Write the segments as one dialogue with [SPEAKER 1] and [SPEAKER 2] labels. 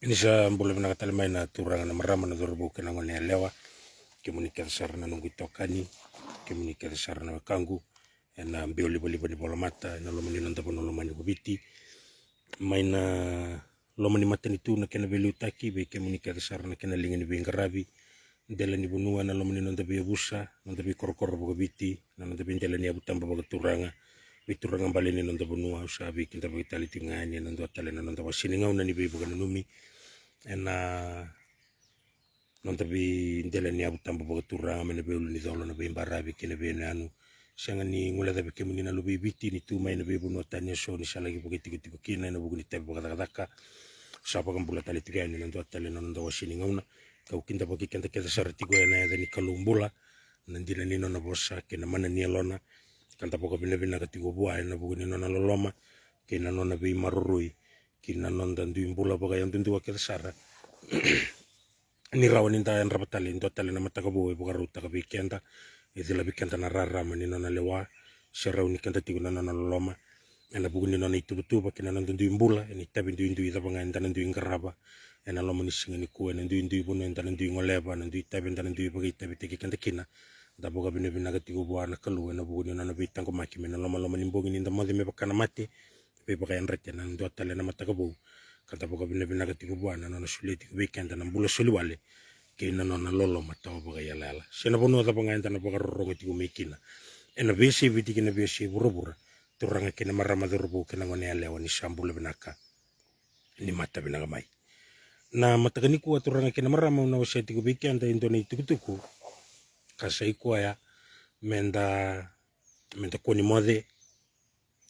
[SPEAKER 1] Ini sa mbola nakatalimay na turanga na marama na dorbo kena ngone lewa kemunika sarna nunggu tokani kemunika sarna kangu na mbioli boli boli bola mata na lomani nanda bono lomani bobiti maina lomani mata ni tu na kena belu taki be kemunika sarna kena lingani be ngarabi ndela ni bunua na lomani nanda be busa nanda be korokoro bobiti na nanda be ndela ni abutamba boga turanga bituranga baleni nanda bunua usabi kinta be tali tingani nanda tale nanda wasini ngauna ni be boga numi ena non tabi ndela ni abutamba boga turanga mena be uluni dolo na be mbarabi kena be nanu sanga ni ngula tabi kemuni na lubi biti ni tu mai na be bunua tanya so ni salagi boga tiku kina na boga ni tabi boga daka sapa kambula tali tingani nanda tale nanda wasini ngauna kau kinta boga kenta kenta sarati go na ya ni kalumbula nandila ni nona bosa kena mana ni alona kanta boga bina bina katigo bua na boga ni nona loloma kena nona be marurui kina nonda nduimbula boga yang tundu wakil sara ni rawan inta yang rapatali into tali na mataka boga boga ruta ka bikenda idila bikenda na rarama ni nona lewa serau ni kanta tigo na nona loloma ena boga ni nona itu betu kina nonda nduimbula eni tabi nduindui ita banga inta nduingaraba ena loma ni singa ni kuwe nduindui bono inta nduingoleba ndui tabi inta ndui boga itabi teki kanta kina da boga bina bina katigo bua na kalu ena boga ni nona bitang ko maki mena loma ni boga ni inta madhi me bakana mati pe baka yang rete na ndo tale na mataka bo kanta boga bina bina katigo bua na nona suleti weekend na mbula suli wale ke na nona lolo matawa boga yalala sena bono da banga inta na boga rorongo tigo mekina ena besi viti kina besi burubura turanga kina marama dorbo kina ngone ale wani sambula binaka ni mata bina mai na matakani ku aturanga kina marama una waseti ku bikenda indone tukutuku kasai ku ya menda koni mode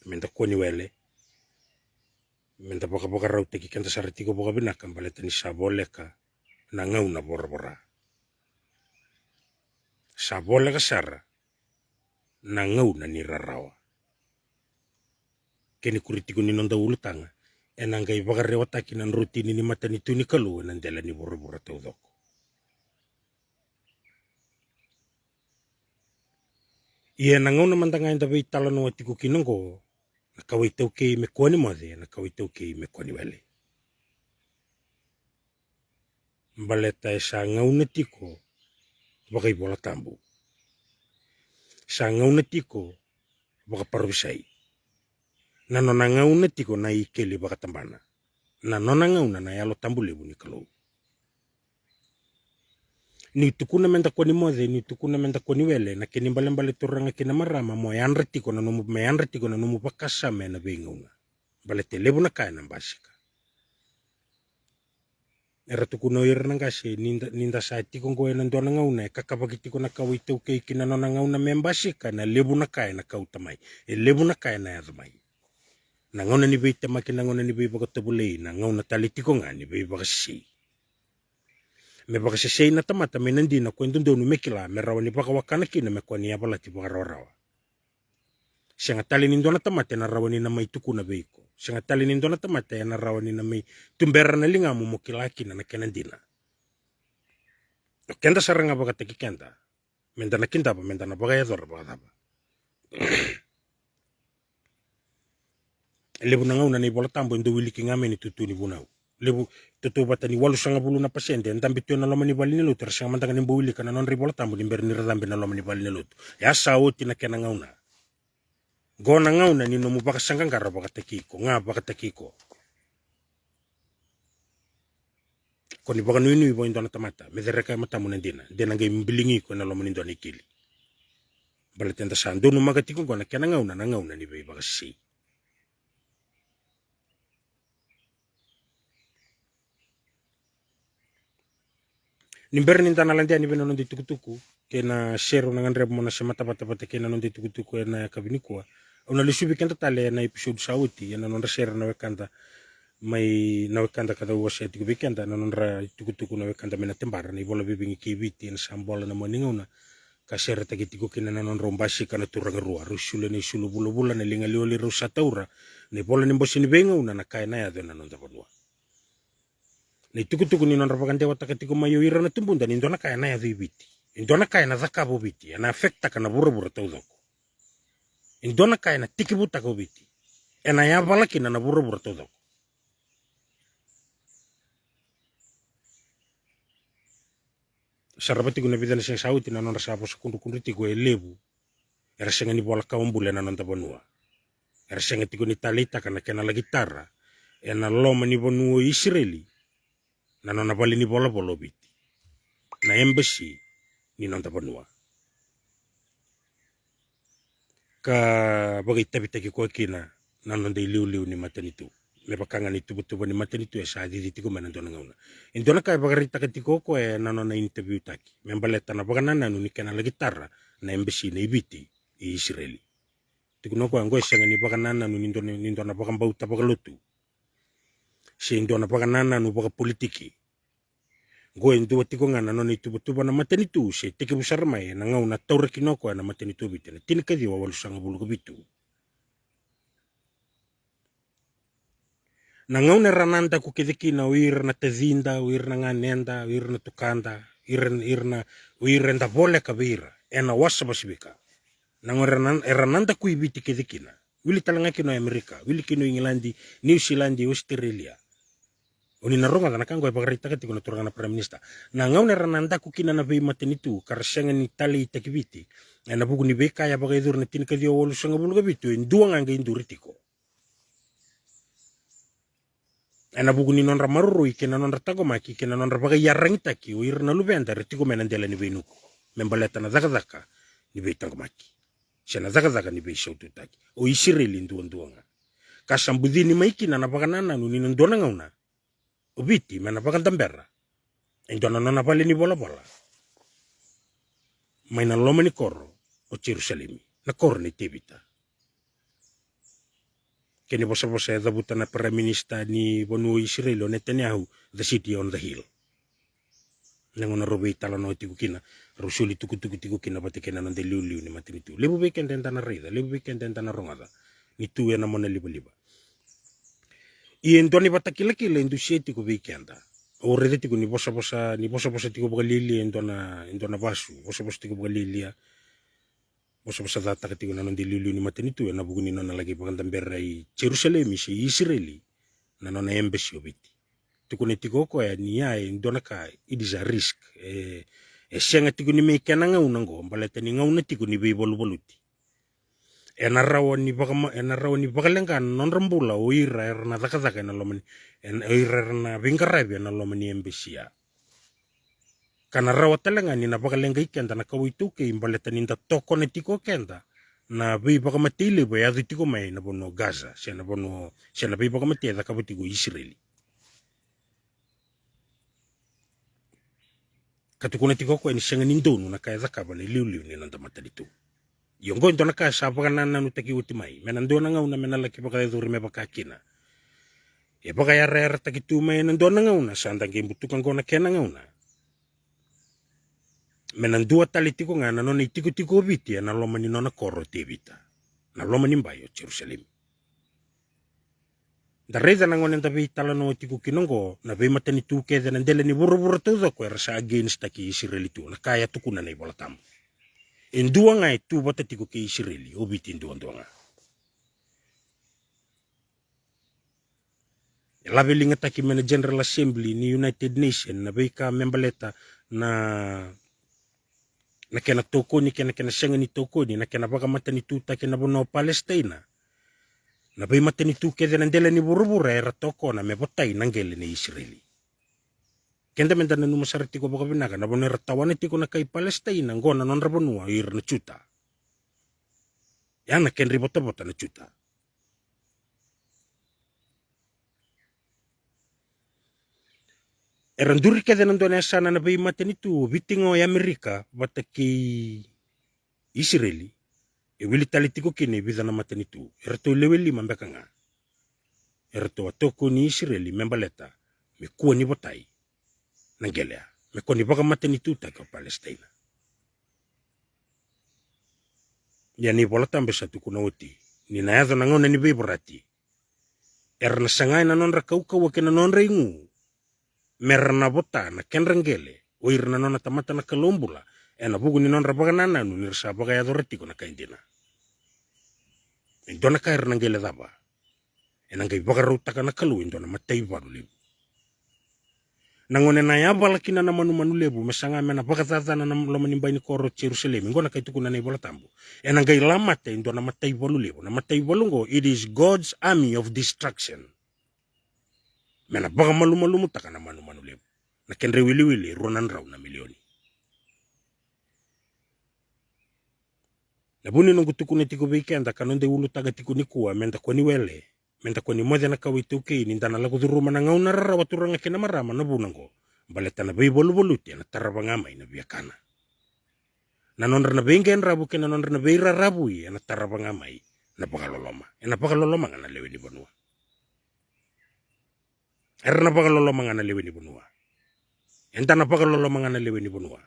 [SPEAKER 1] menda koni wele menda boka raute ki kenda sarati ko boka bina kambale tani saboleka na ngau na bora saboleka sara na ngau na ni rarawa keni kuritiku ni nonda ulutanga enangai bagare wataki nan rutini ni matani tuni kalu nandela ni bora taudoko ia na ngau na mandanga inda vei tala no atiku kinongo na kawai tau kei me kuani mode na kawai tau kei me kuani wele mbaleta sa ngau na tiko bagai bola tambu sa ngau na tiko baka parubisai na nona ngau na tiko na ikeli baka tambana na nona ngau na yalo tambu lebu ni kalau ni tukuna menda koni mode ni tukuna menda koni wele na kini mbale turanga kina marama mo yanre tiko na nomu me yanre tiko na nomu bakasa me na bengauna bale te lebu na kaya na basika era tukuna ira nangase ninda sa tiko ngoe na ndona ngauna kakabaki tiko na kawai tau kei kina nona ngauna me basika na lebu na kaya na kautamai lebu na kaya na yazmai na ngauna ni beita makina ngauna ni bei baka tabulei na ngauna tali tiko nga ni bei baka sisi me baka sisi na tamata me nandi na kwendo ndonu mekila me rawa ni baka wakana kina me kwa ni abalati baka rawa sianga tali ni ndona tamata na rawa ni na mai tuku na beiko sianga tali ni ndona tamata na rawa ni na mai tumbera na linga mu mokila kina na kenandina kenda saranga baka teki kenda menda na kinda ba menda na baka yador baka daba lebu na ngauna ni bola tambo ndo wili kingame ni tutu ni bunau lebu tutu batani walu sanga bulu na pasende ndambi tu na lomani bali nelu ter sanga mantanga ni wili kana non ri bola tambo ni berni radambe na lomani bali nelu ya saoti na kena ngauna gona ngauna ni no mu baka sanga ngara baka tekiko nga baka tekiko koni baka nui bo indona tamata me dereka matamu ndina dena ngai mbilingi ko na lomani ndona ikili bala tenda sando no magatiko gona kena ngauna na ngauna ni be baka si nimber ni tana landia ni benono di tukutuku kena share na ngandre mo na semata pata kena non di tukutuku na kabinikwa ona lisubi kenta tale na episode sauti na non share na wekanda mai na wekanda kada wase tiku bikenda na non ra tukutuku na wekanda mena tembara ni bola bibingi kibiti na sambola na moningona ka share tagitiku kena na non rombasi kana turanga rua rusule ni sulu bulu na linga lioli rusa taura ni bola ni mbosini benga una na kaina ya na non taponwa ni tukutuku ni non rapagante watakatiku mayo ira na tumbunda ni ndona kaya na ya dhibiti indona kaya na zakabo biti na afekta kana bura taudoko indona kaya na tikibuta ko biti ena ya balaki na bura taudoko sarabati kuna bidana sing sauti na non rasa sekundu tiku lebu era senga ni bola kaumbule na non tabanua era senga tiku ni talita kana kena la gitarra ena loma ni bonu Israeli na nona bali ni bola biti na embassy ni non tabanua ka bagai tabi ko kina na non dei liu ni matanitu me bakanga ni tubu ni matanitu esa di tiko mana dona ngauna indona kai bagari takatiko ko na nona interview taki membaleta na bagana ni kana la gitarra na embassy na ibiti i Israeli tikuno ko ngo senga ni bagana ni ndona bagambau tabagalotu si indona bagana no baga politiki go endo tiko ngana no ni tubu na matanitu se tiki busar mai na ngauna taure kinoko na matanitu bitene tinika di walu sanga bulu bitu na ngauna rananda ku kediki na uir na tezinda uir na nganenda uir na tukanda irna uir nda bole kabira ena wasa basibika na ngora rananda ku ibiti kedikina wili talanga kino Amerika wili kino England New Zealand Australia oni naronga kana kango pagarita kati kuna turanga na prime minister na ngauna rananda ku kina na be matenitu karsenga ni tali takibiti na bugu ni beka ya bagai dur na tin kadio wolu sanga bulu gabitu induanga nga induritiko na bugu ni non ramaruru ikena non ratagomaki kena non rabagai yarangita ki uir na lubenda retiko menandela ni benuku membaleta na zakazaka ni be tangomaki sena zakazaka ni be shautu taki o Israeli nduanga kasambudhini maikina na pakanana nuni ndona ngauna ubiti mena pakantambera indona nona pale ni bola maina loma ni korro o Jerusalemi na korro ni tebita keni bosa da butana prime minister ni bonu Israel o Netanyahu the city on the hill nangona robe itala no tikukina rusuli tuku tikukina batekena nande liu ni matinitu lebu weekend entana reida lebu weekend entana rongada ni tu ena mona liba i entoni batakila induseti ku weekenda o rede tiku ni bosa tiku bugalili entona basu bosa tiku bugalilia bosa data tiku nande liu ni matinitu ena buguni nona lagi pakantambera i Jerusalem si Israeli na nona embassy obiti tukune tiko ko ya ni ai ndona ka it is a risk senga tiko ni me kana ngauna ngo baleta ni ngauna tiko ni be boluti enarawa ni bagalenga non rambula o ira na zakazaka na lomani ira na bingarabi na lomani embassy kana rawa talenga ni na bagalenga ikenda na kawitu ke imbaleta ni nda toko na tiko kenda na be bagamatile be ya tiko mai na bono Gaza sena be bagamate da kabutigo Israeli katukuna tiko ko ni senga nindonu na kaya zakaba ni liu ni nanda matalitu yongo ndona ka sabagana na nutaki utimai menandona ngauna menalaki baka duri me baka kina e baka yara takitu mai nandona ngauna sandange butukan gona kena ngauna menandua tali tiko ngana nona tiko biti na lomani nona korro tebita na lomani mbayo Jerusalem da reza nangon enta be tala no tiku kinongo na be matani tu ke na ndele ni buru tu ko rasa against taki Israeli tu na kaya tukuna na ibola tam indua ngai tu bata tiku ke Israeli obiti indua nga la belinga taki mena General Assembly ni United Nation na be ka membaleta na kena toko ni kena senga ni toko ni na kena baka matani tu taki na bono Palestina na bai matani tu kede nandela ni burubura era toko na mebotai nangele ni Israeli kenda menda na numasarati ko baka binaga na bono ratawane tiko na kay Palestina ngona non rabonua ir na chuta yana kenri bota na chuta eranduri kede nandone sana na bai matani tu bitingo ya Amerika bata ki Israeli e wili tali tiko kini bidana matani tu erato leweli mambeka nga erato atoko ni Israeli membaleta me kuwa ni botai nangelea me kuwa ni baka matani tu taka Palestina ya ni bola tambe satu kuna uti ni na yazo nangona ni beborati erna sangai na non rakauka wakena non reingu merna bota na kenrengele o irna non tamata na kalombula ena bugu ni non rabaganana nu ni rasa baga ya dorati kuna kaindina indona ka erna ngele daba ena ngai baga ruta kana kalu indona matei baru lebu nangone na ya balakina na manu lebu mesanga mena baga tata na lomani mbaini koro Jerusalem ngona kai tukuna na ibola tambu ena ngai lamate indona matei balu lebu na matei balu ngo it is God's army of destruction mena baga malu takana manu lebu na kenre wili ronan raw na milioni na buni nungu tukune tiko weekend kanonde ulu taga tiko nikua menta kwa ni wele menta kwa ni moja na kawitu ke ni ndana lagu duruma na ngauna rara waturanga kena marama na bunango baleta na bei bolu-boluti na tarabanga mai na biakana na nonra na bengen rabu kena nonra na beira rabu na tarabanga mai na pagaloloma ngana lewe ni bonua erna pagaloloma ngana lewe ni bonua entana pagaloloma ngana lewe ni bonua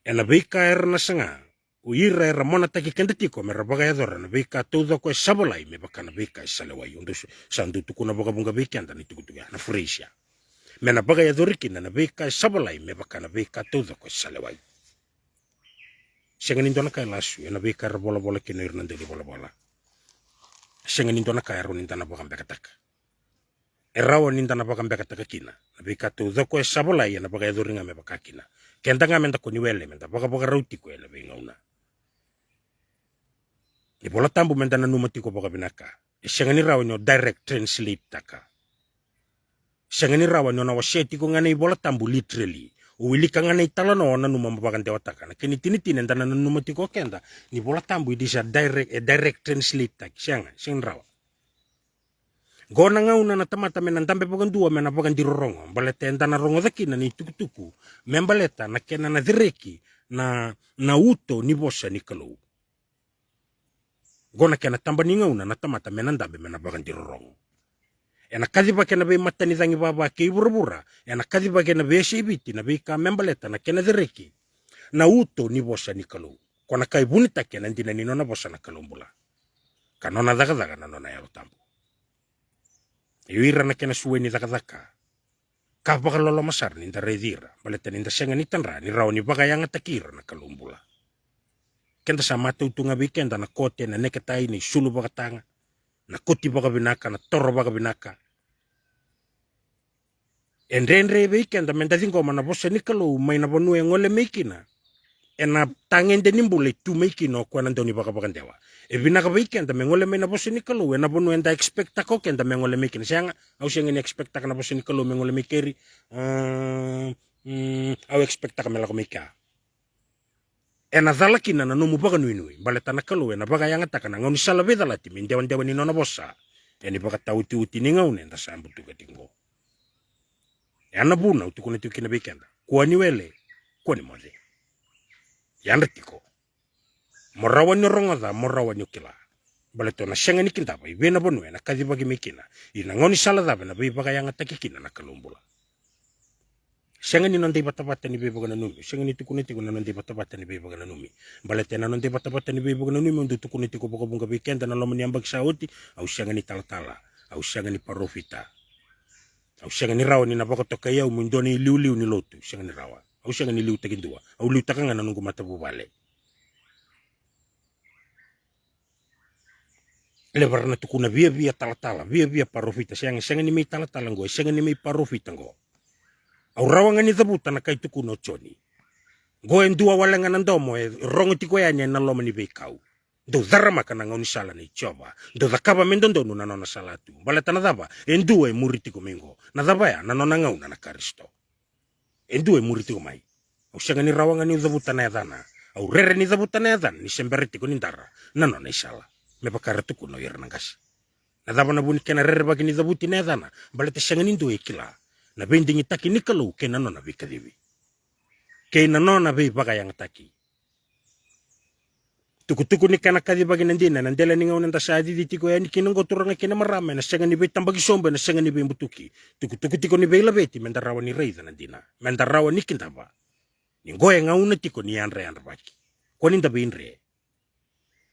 [SPEAKER 1] ena beika erna sanga uira era mona taki kenda tiko mera baga ya dora na beika todo ko sabolai me bakana beika salewai undu sandu tukuna baga bunga beika anda ni tukutuga na fresia mena baga ya dorikina na beika sabolai me bakana beika todo ko salewai senga nindona kai lasu na beika bola kino irna ndeli bola senga nindona kai ro nindana baga bekataka erawa nindana baga bekataka kina na beika todo ko sabolai na baga ya doringa me bakakina kenda nga menda ko ni wele menda baga rauti ko ele bengauna ni bola tambu menda na numati ko baga binaka sengani rawa no direct translate taka sengani rawa no na waseti ko ngane bola tambu literally o wili ka ngane itala no na numa baga ndewa taka na kini tini ndana na numati ko kenda ni bola tambu it is a direct translate tak senga rawa Gona ngauna na tamata mena ndambe pagandua mena pagandirorongo. Balete endana rongo dhakina ni tukutuku. Membaleta na kena na direki na uto ni bosa ni kalau. Gona kena tamba ni ngauna na tamata mena ndambe mena pagandirorongo. Ena kadhiba kena be matani zangi baba ke iburubura. Ena kadhiba kena be shibiti na be ka membaleta na kena direki. Na uto ni bosa ni kalau. Kona kai bunita kena ndina ni nona bosa na kalumbula. Kanona daga na nona yalo tambu. Yuira na kena suwe ni daga. Kapaka lolo masar ni redira. Baleta ni senga ni tanra ni rao ni bagayanga takira na kalumbula. Kenda sa mata utunga weekenda na kote na neketai ni sulu bagatanga. Na koti baga binaka na toro baga binaka. Enre weekenda menda zingo na bosa ni kalu may na bonu e ngole mekina. Ena tangende nimbule tu mekino kwa nandoni baga bagandewa. E binaka weekenda me ngole may na bosa ni kalu ena bonu enda expecta ko kenda me ngole mekina. Sianga au sianga ni expecta ka na bosa ni kalu me ngole mekeri. Au expecta ka me lako meka. Ena zalakina na nomu baga nui. Baleta na kalu ena baga yanga taka na ngoni sala veda lati. Mindewan ni nona bosa. Eni baga tauti ni ngaune enda sambutu katingo. Yana buna utukune tukina weekenda. Kuwa ni wele. Kuwa ni mode. Yanretiko. Morawa ni rongoda, morawa ni ukila. Baleto na senga ni kintaba. Ibena bonu na kadhi bagi mekina. Ina ngoni sala dabe na baga yanga takikina na kalumbula. Senga ni nonde batabata ni beba na numi. Senga ni tukune tiko na nonde batabata ni beba na numi. Balete na nonde batabata ni beba na numi. Undu tukune tiko baka bunga weekenda na lomani ambag sauti. Au senga ni talatala. Au senga ni parofita. Au senga ni rawa ni nabaka toka ya umundoni liu ni lotu. Senga ni rawa. Au senga ni liu takindua. Au liu takanga na nungu matabu bale. Lebar na tukuna via talatala. Via parofita. Senga ni may talatala ngo. Senga ni may parofita ngo. Au rawangan ni zabuta na kay tukuno choni. Go endua walanga nandomo e rongo tiko yanya na loma ni bekau. Do dharma kana ngoni sala ni choba. Do dakaba mendondo na nona salatu. Baleta na daba endua e muriti ko mengo. Na daba ya na nona ngau na karisto. Endua e muriti ko mai. Au senga ni rawangan ni zabuta na yadana. Au rere ni zabuta na yadana ni semberiti ko nindara. Na nona isala. Me bakara tukuno yernangasi. Na daba na buni kena rere bagi ni zabuti na yadana. Baleta senga nindo e kila. Na bendingi taki ni kalau ke nanona bikadiwi. Ke nanona be baga yang taki. Tuku ni kana kadi bagi nandina nandela ni ngauna ndasadi di tiko ya ni kinongo turanga kina marama na senga ni be tambagi sombe na senga ni be mbutuki. Tuku tiko ni be labeti mendarawa ni reida nandina. Mendarawa ni kintaba. Ni goya ngauna tiko ni andre baki. Koni nda be inre.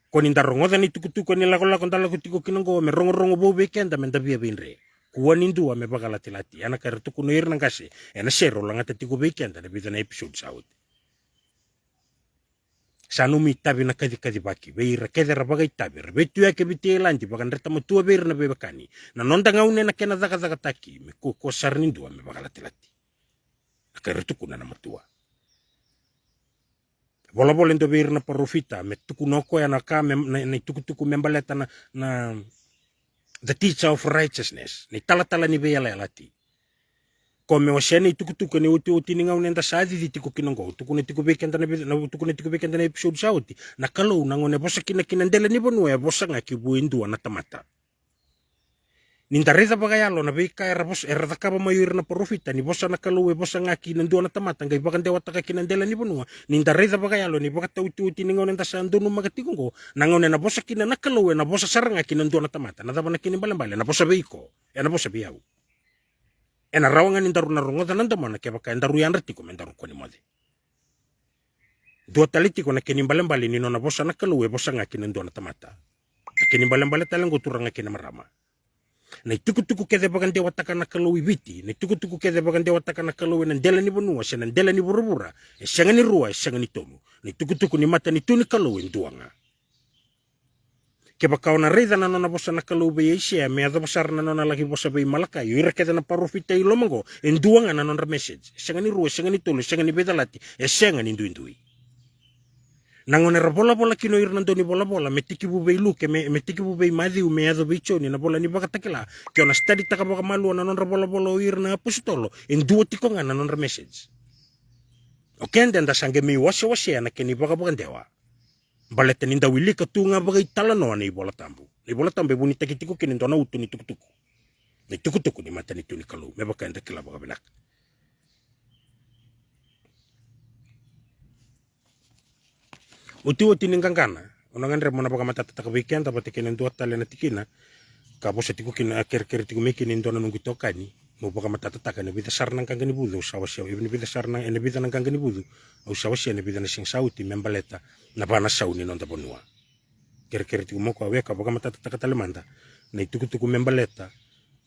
[SPEAKER 1] Koni nda rongoda ni tuku ni lako ndala tiko kinongo me rongo bo bekenda menda be inre. Kuwa nindua me baga lati. Ana kare tuku no irna ngase. Ena shero langata tiko weekend na bida na episode saud. Sanumi tabi na kadi baki. Beira kedera baga itabi. Betu ya kebiti elandi baga nreta matua beira na bebakani. Na nonda ngaune na kena zaga taki. Me ko sar nindua me baga lati. Akare tuku na matua. Bola ndo beira na parofita. Me tuku noko ya na ka na tuku membaleta na the teacher of righteousness. Ni tala ni be yala lati. Kome wasene tuku ni uti ni ngau nenda sadi di tiku kinongo. Tukune tiku bekenda na episode sauti. Na kalau nangone bosa kinandela ni bonu ya bosa ngaki buindua na tamata. Ninta reza bagayalo na beka era bos era takaba mayur na profita ni bosa na kalau bosa ngaki nandua na tamata ngai bagan dewa taka kinandela ni bonu. Ninta reza bagayalo ni bakata uti ni ngau nenda sandono magatikungo. Nangone na bosa kina na kalau na bosa saranga kinandua na tamata. Na daba na kinimbalambale na bosa beiko. Na bosa biau. Ena rawangan indaru na rongoda nandamana ke baka indaru yanrati ko mendaru ko ni mode. Dua taliti ko na kinimbalambale ni nona bosa na kalau bosa ngaki nandua na tamata. Kinimbalambale talango turanga kinamarama. Na tuku kede bagan dewa taka na kalau ibiti, na tuku kede bagan dewa taka na kalau nandela ni bonua, sa nandela ni burubura, senga ni rua, senga ni tomu, na tuku ni mata ni tuni kalau duanga. Ke baka ona reida na nona bosa na kalau be isia, me ada besar na nona lagi bosa be malaka, yo ira kede na parofita i lomango, duanga na nona message, senga ni rua, senga ni tolu, senga ni bedalati, senga ni indui. Nangone ra bola kino irnando ni bola me tiki bube iluke me tiki bube madhi me ado bichoni na bola ni baka takila ke ona study taka baka malu na non ra bola irna apostolo en duo tiko nga na non ra message okay ndenda sange mi wase na keni baka dewa balete ninda wili ka tunga baka itala no ni bola tambu buni taki tiko kini ndona utu ni tukutuku na tukutuku ni matani tu ni kalau me baka enda kila baka belak uti ningangana onangan re mona baka matata taka weekend apa tekenen dua tale na tikina ka bosa tiku kina ker tiku mekin indona nunggu tokani mo baka matata taka ne bida sarnang kangani budu sawasya ibni bida sarnang ene bida nang kangani budu au sawasya ne bida na sing sauti membaleta na bana sauni nonda bonua ker tiku mo ko weka baka matata taka talemanda na tuku membaleta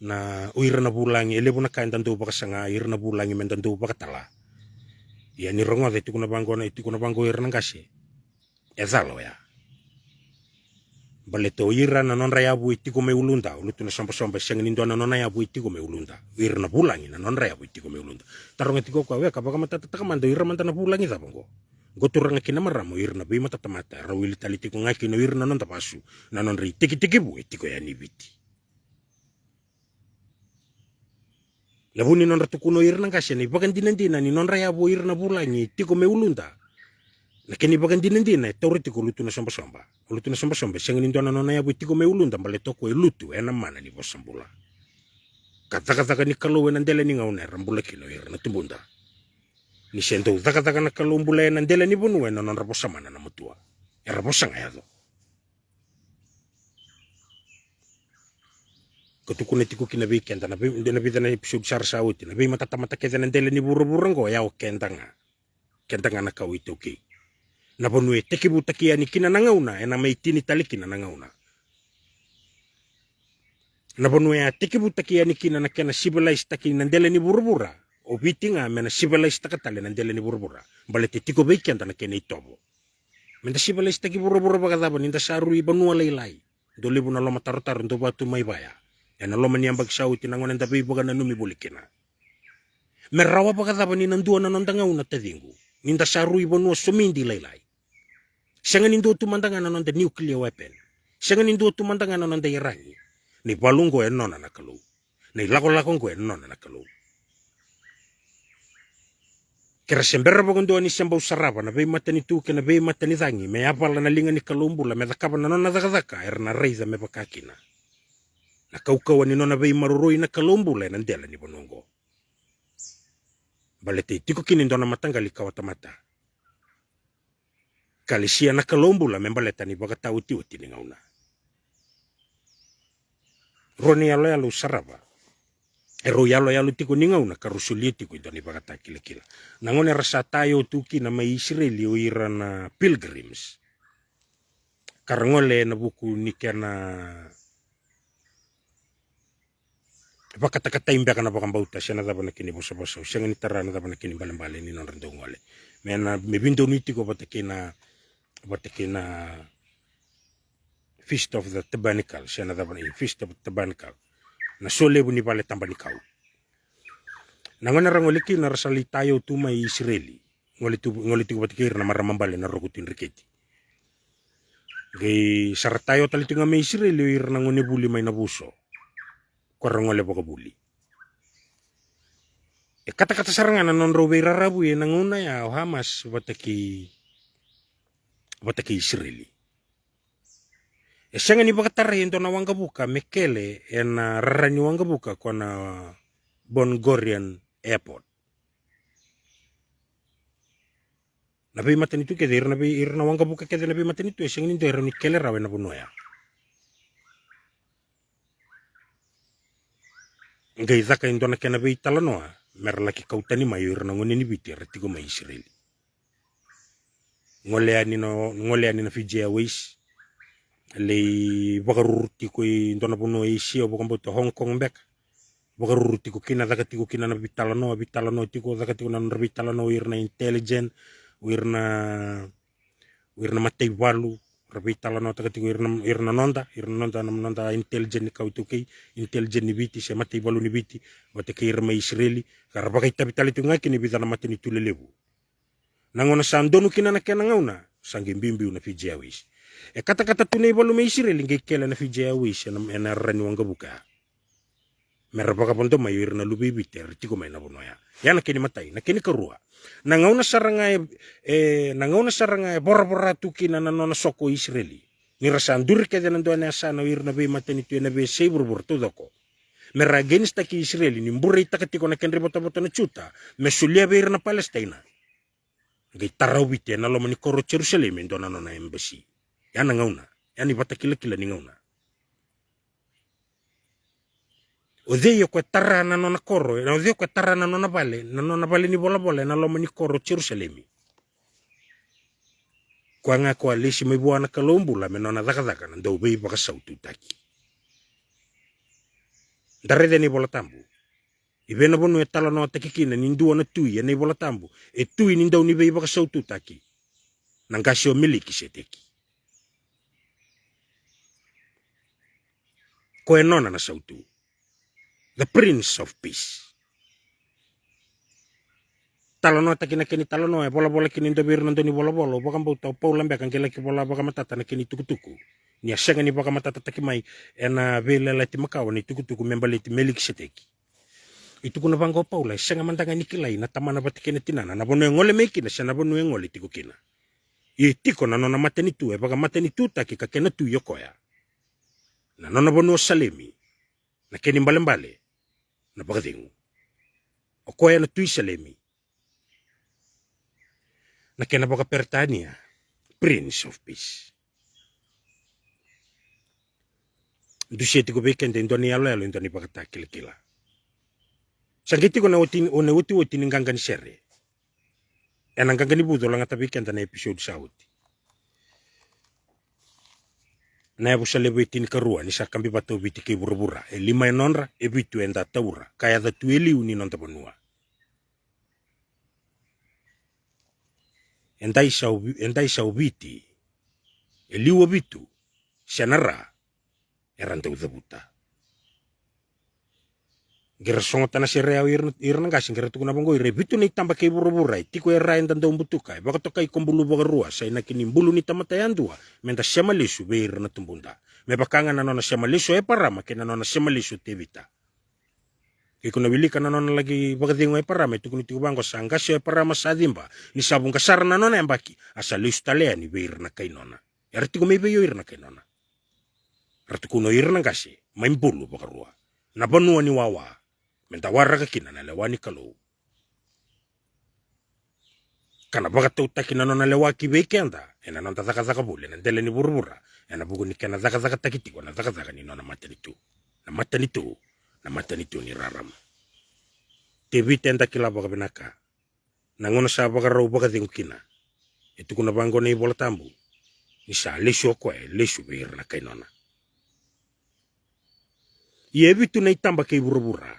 [SPEAKER 1] na uirna bulangi ele buna kain tandu baka sanga irna bulangi mentandu baka tala ya ni rongo de tiku na bango irna ngasi ezalo ya baleto ira na non raya bu itiko me ulunda ulutu na somba seng nindo na non ya bu itiko me ulunda irna bulangi na non raya bu itiko me ulunda taronga tiko ko weka baka matata taka mando ira mantana bulangi ta bongo goturanga kina maramo irna bi mata tamata rawili talitiko ngaki no irna non tapasu na non ri tiki bu itiko ya nibiti labuni non ratukuno irna kasya ni bagan dinandina ni non raya bu irna bulangi tiko me ulunda na kini bagan dinandina teoretiko lutu na somba seng nindo na non ya bu tiko me ulunda bale toko e lutu ena mana ni bosambula kata ni kalau enandele ni ngauna rambula kino irna tumbunda ni sento kata na kalau mbula enandele ni bonu ena non rabosa mana na mutua rabosa ngaya do kutukune tiku kina weekend na bida na episode sar sauti na mata keda nandele ni buru-burung ya o kendanga na kau itu ki na bonu e teki butakia ni kina nangauna ena meitini talikina nangauna na bonu e teki butakia ni kina na kena civilized taki nandele ni buru-bura o bitinga mena civilized takatale nandele ni buru-bura balete tiko weekend na kena itobo menda civilized taki buru-bura bagadaba ninda saru ibanu alai dole buna loma taru-taru ndo batu mai baya ena loma ni ambag sauti nangon enda bei baga na numi bulikina merawa bagadaba ni nandua na nondangauna tadingu ninda saru ibanu sumindi lai senga nindo tumandanga na nonda nuclear weapon senga nindo tumandanga na nonda irangi ni balungo enona na kalau ni lako ngo enona na kalau kera sembera bagondo ni sembau saraba na bei matani tu ke na bei matani dangi me apala na linga ni kalumbula me dakaba na nona daka erna reiza me bakakina na kau ni nona bei maruroi na kalumbula na ndela ni bonongo balete tiko kini ndona matangali kawatamata kalisia na kalumbula me baleta ni baka tauti ni ngauna roni alo saraba ero yalo tiko ni ngauna karusuli tiko ndoni baka kila nangone rasa tayo tuki na mai Israeli o irana pilgrims karangole na buku ni kana baka imbe kana baka bauta siya na dabana kini bosa siya ni tara na dabana kini balambale ni non rendongole mena me bindo ni tiko batakina Feast of the Tabernacle siya na dabana Feast of the Tabernacle na sole buni bale tambani kau nangona rangoliki na rasali tayo tu mai Israeli ngoli tu batikir na maramambale na rokutin riketi gay saratayo taliti nga mai Israeli ir nangone buli mai nabuso korangole baka buli kata sarangan na non robe rarabu nanguna ya Hamas bataki Israeli siya nga ni baka tarayin to na wanga buka mekele na rarani wanga buka kwa na Ben Gurion Airport nabi matan itu kede irna wanga buka kede nabi matan itu siya nga nindo irani kele rawe na bunoya ngai zaka indo na kena be talanoa merlaki kautani mayo irna ngone ni biti retigo mai Israeli ngoleani na Fiji Airways le bagaruruti ko indona bono Asia bokambo to Hong Kong bek bagaruruti ko kina daga tiko kina na bitalano tiko daga tiko na bitalano irna intelligent irna matay walu rabitala no taga tiko irna nonda intelligent ka utuki intelligent ni biti se matay walu ni biti wate ke irma Israeli karabakay tabitali tunga kini bitana matini tulelebu nangona sandonu kina na kena ngauna sangi mbimbi na Fiji Airways kata tunay walu may Israeli ngai kela na Fiji Airways na rani wanga buka merabaka pondo mayo irna lubibiti tiko may nabunoya yana kini matay na kini karua nangauna sarangay bora tuki na nanona soko Israeli ni rasan dur kede nando na sana irna be matani tu na be seibur to doko mera against ki Israeli ni mbure itakatiko na kenri bota na chuta me sulia beir na Palestina ngai tarawite na lomani koro Jerusalem ndona na embassy yana ngauna yani bata kila ni ngauna odeyo kwa tarana na koro na odeyo kwa tarana na bale ni bola na lomani koro Jerusalem kwa nga kwa lesi mai buana kalombula me nona daka na ndo bei baka sautu taki darede ni bola tambu ibena bonu etala no takikina ni nduo na tui ni bola tambu e tui ni ndo ni bei baka sautu taki nangasio miliki seteki ko enona na sautu the Prince of Peace talano takina kini talano bola kini ndo bir ndo ni bola baka mbauta paula mbeka ngela ki bola baka matata na kini tukutuku ni asenga ni baka matata takimai ena vela lati makawa ni tukutuku membaleti melik seteki itu kuna bango paula senga mandanga ni kilai na tamana batikene tinana na bono ngole mekina sana bono ngole tikukina itiko na nona mateni tu baka mateni tu taki kakena tu yokoya na nona bono salemi na keni mbale na baka dingu okoya na tu salemi na kena baka pertania Prince of Peace duseti ko bekende ndoni alo ndoni baka takilkila sangiti ko na uti ngangani sere ena ngangani budo langa tabikenda na episode sauti na yabu salebeti ni karua ni sakambi bato biti ke burubura e lima enonra e bitu enda taura kaya da tueli uni non tabanua endai sau biti e liwa bitu sianara erante udabuta gira songo tana sere au irna gasing gira tukuna bongo ire bitu ni tamba ke burubura tiko era enda ndo mbutuka baka toka ikombulu boga rua sai na kini mbulu ni tamata yandua menda sema lesu be irna tumbunda me bakanga na nona sema lesu e parama ke na nona sema lesu tevita ikuna wilika na nona lagi baga dingo e parama tukuni tiko bango sanga se e parama sadimba ni sabunga sarna nona embaki asa lesu talea ni be irna kainona ertiko me be yo irna kainona artukuno irna gasi maimbulu boga rua na banua ni wawa menta waraka kina na lewani kalau kana baga tau takina na lewaki bekenda ena nonta zaka bule na ndele ni burubura ena bugu ni kana zaka takitiko na zaka ni nona matanitu ni raram tebi tenda kila baga benaka na ngono sa baga rau baga dingukina itu kuna bango ni bola tambu ni sa lesu beir na kainona yebi tu na itamba ke burubura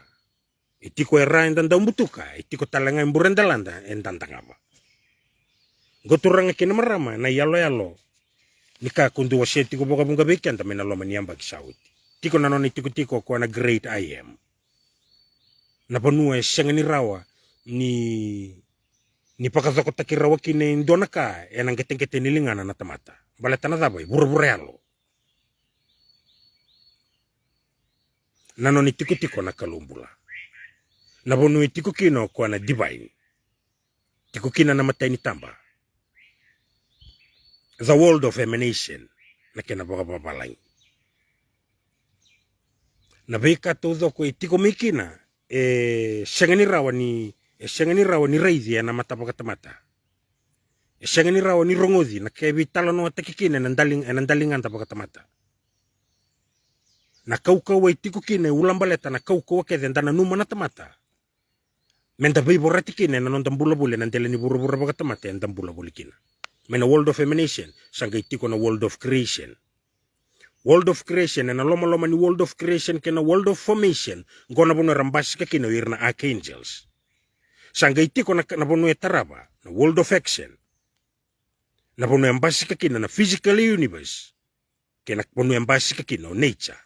[SPEAKER 1] itiko era endanda umbutuka itiko talanga imburendalanda endantangaba goturanga kina marama na yalo nika kundu waseti ko boka bunga bekenda mena loma niamba kisauti tiko na noni tiko ko na great I am na panua sengani rawa ni pakazako takirawa kine ndonaka enang ketengkete nilingana na tamata baletana dabai burubura yalo na noni tiko na kalumbula na bonu tiko kino kwa na divine tiko kina na mataini tamba the world of emanation na kena baka babalai na beka todo ko tiko mikina sengani rawa ni raidi na mata baka tamata sengani rawa ni rongozi na kebi talano takikina na dalingan baka tamata na kau tiko kina ulambaleta na kau ke dendana numa na tamata menda bai borati kina na non tambula bule na ndele ni burubura baka tamata en tambula bule kina mena world of emanation sanga itiko na world of creation na loma ni world of creation kena world of formation ngona bono rambasika kina irna archangels sanga itiko na bono etaraba na world of action na bono ambasika kina na physical universe kena bono ambasika kina nature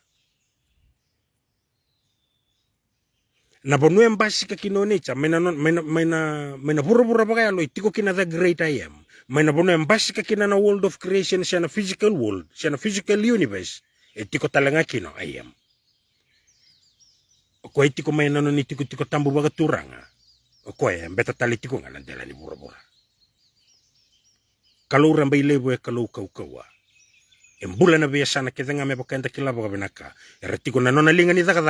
[SPEAKER 1] na bono embasika kino nature mena burubura baka yalo itiko kina the great I am mena bono embasika kina na world of creation siya na physical world siya na physical universe itiko talanga kino I am ko itiko mena no itiko tambu baka turanga ko beta talitiko nga nandela ni burubura kalau rambai lebo kalau kau embula na biasa na kedanga me baka enda kila baka benaka eratiko na nona linga ni zaka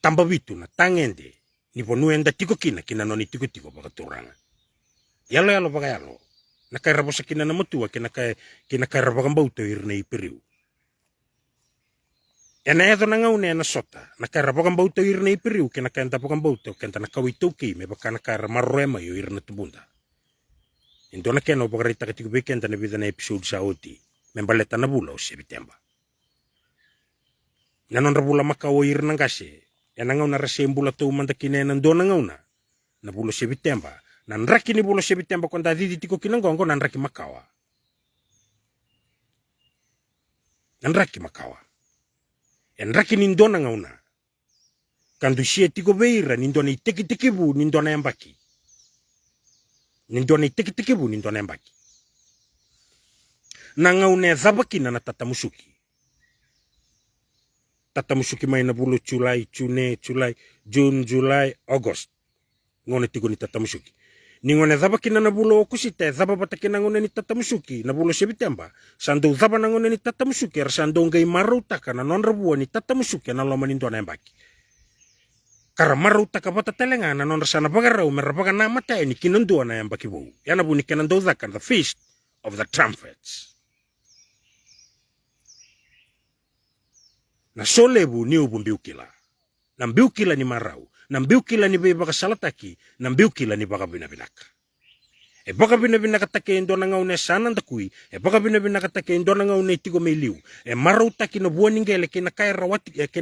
[SPEAKER 1] tamba vitu na tangende ni ponuenda tiko kina noni tiko baka turanga yalo baka yalo na kai rabosa kina na motua kina kai rabaka mbauto irna iperiu ena edo na ngaune na sota na kai rabaka mbauto irna iperiu kina kai ndapaka mbauto kenta na kawito ki me baka na kai marrema yo irna tubunda indona kena baka rita katiko bekenda na vida na episode sa oti membaleta na bula o September na non rabula maka o irna ngase ena ngauna rase mbula to manda kina na ndona ngauna na bula September na nraki ni bula September konda didi tiko kina ngongo na nraki makawa enraki ni ndona ngauna kandu sie tiko beira ni ndona iteki-tekibu ni ndona yambaki na ngaune zabaki na tatamusuki mai na bulu Julai, June, July, August. Ngone tigo ni tatamusuki. Ni ngone zaba kina na bulu okusite, zaba batakina ngone ni tatamusuki, na bulu September. Sando zaba na ngone ni tatamusuki, sando ngai marutaka na non rabua ni tatamusuki na loma nindo na embaki. Kara marutaka batatelenga na non rasana bagarau merabaga na mata ni kinandua na embaki bou. Yana bu ni kinando zakan, the feast of the trumpets. Na solebu ni ubu mbiukila. Na mbiukila ni marau. Na mbiukila ni baka salataki. Na mbiukila ni baka binabinaka. E baka binabinaka take indona ngaune sana ndakui. E baka binabinaka take indona ngaune tigo meiliu. E marau taki na buaningele kena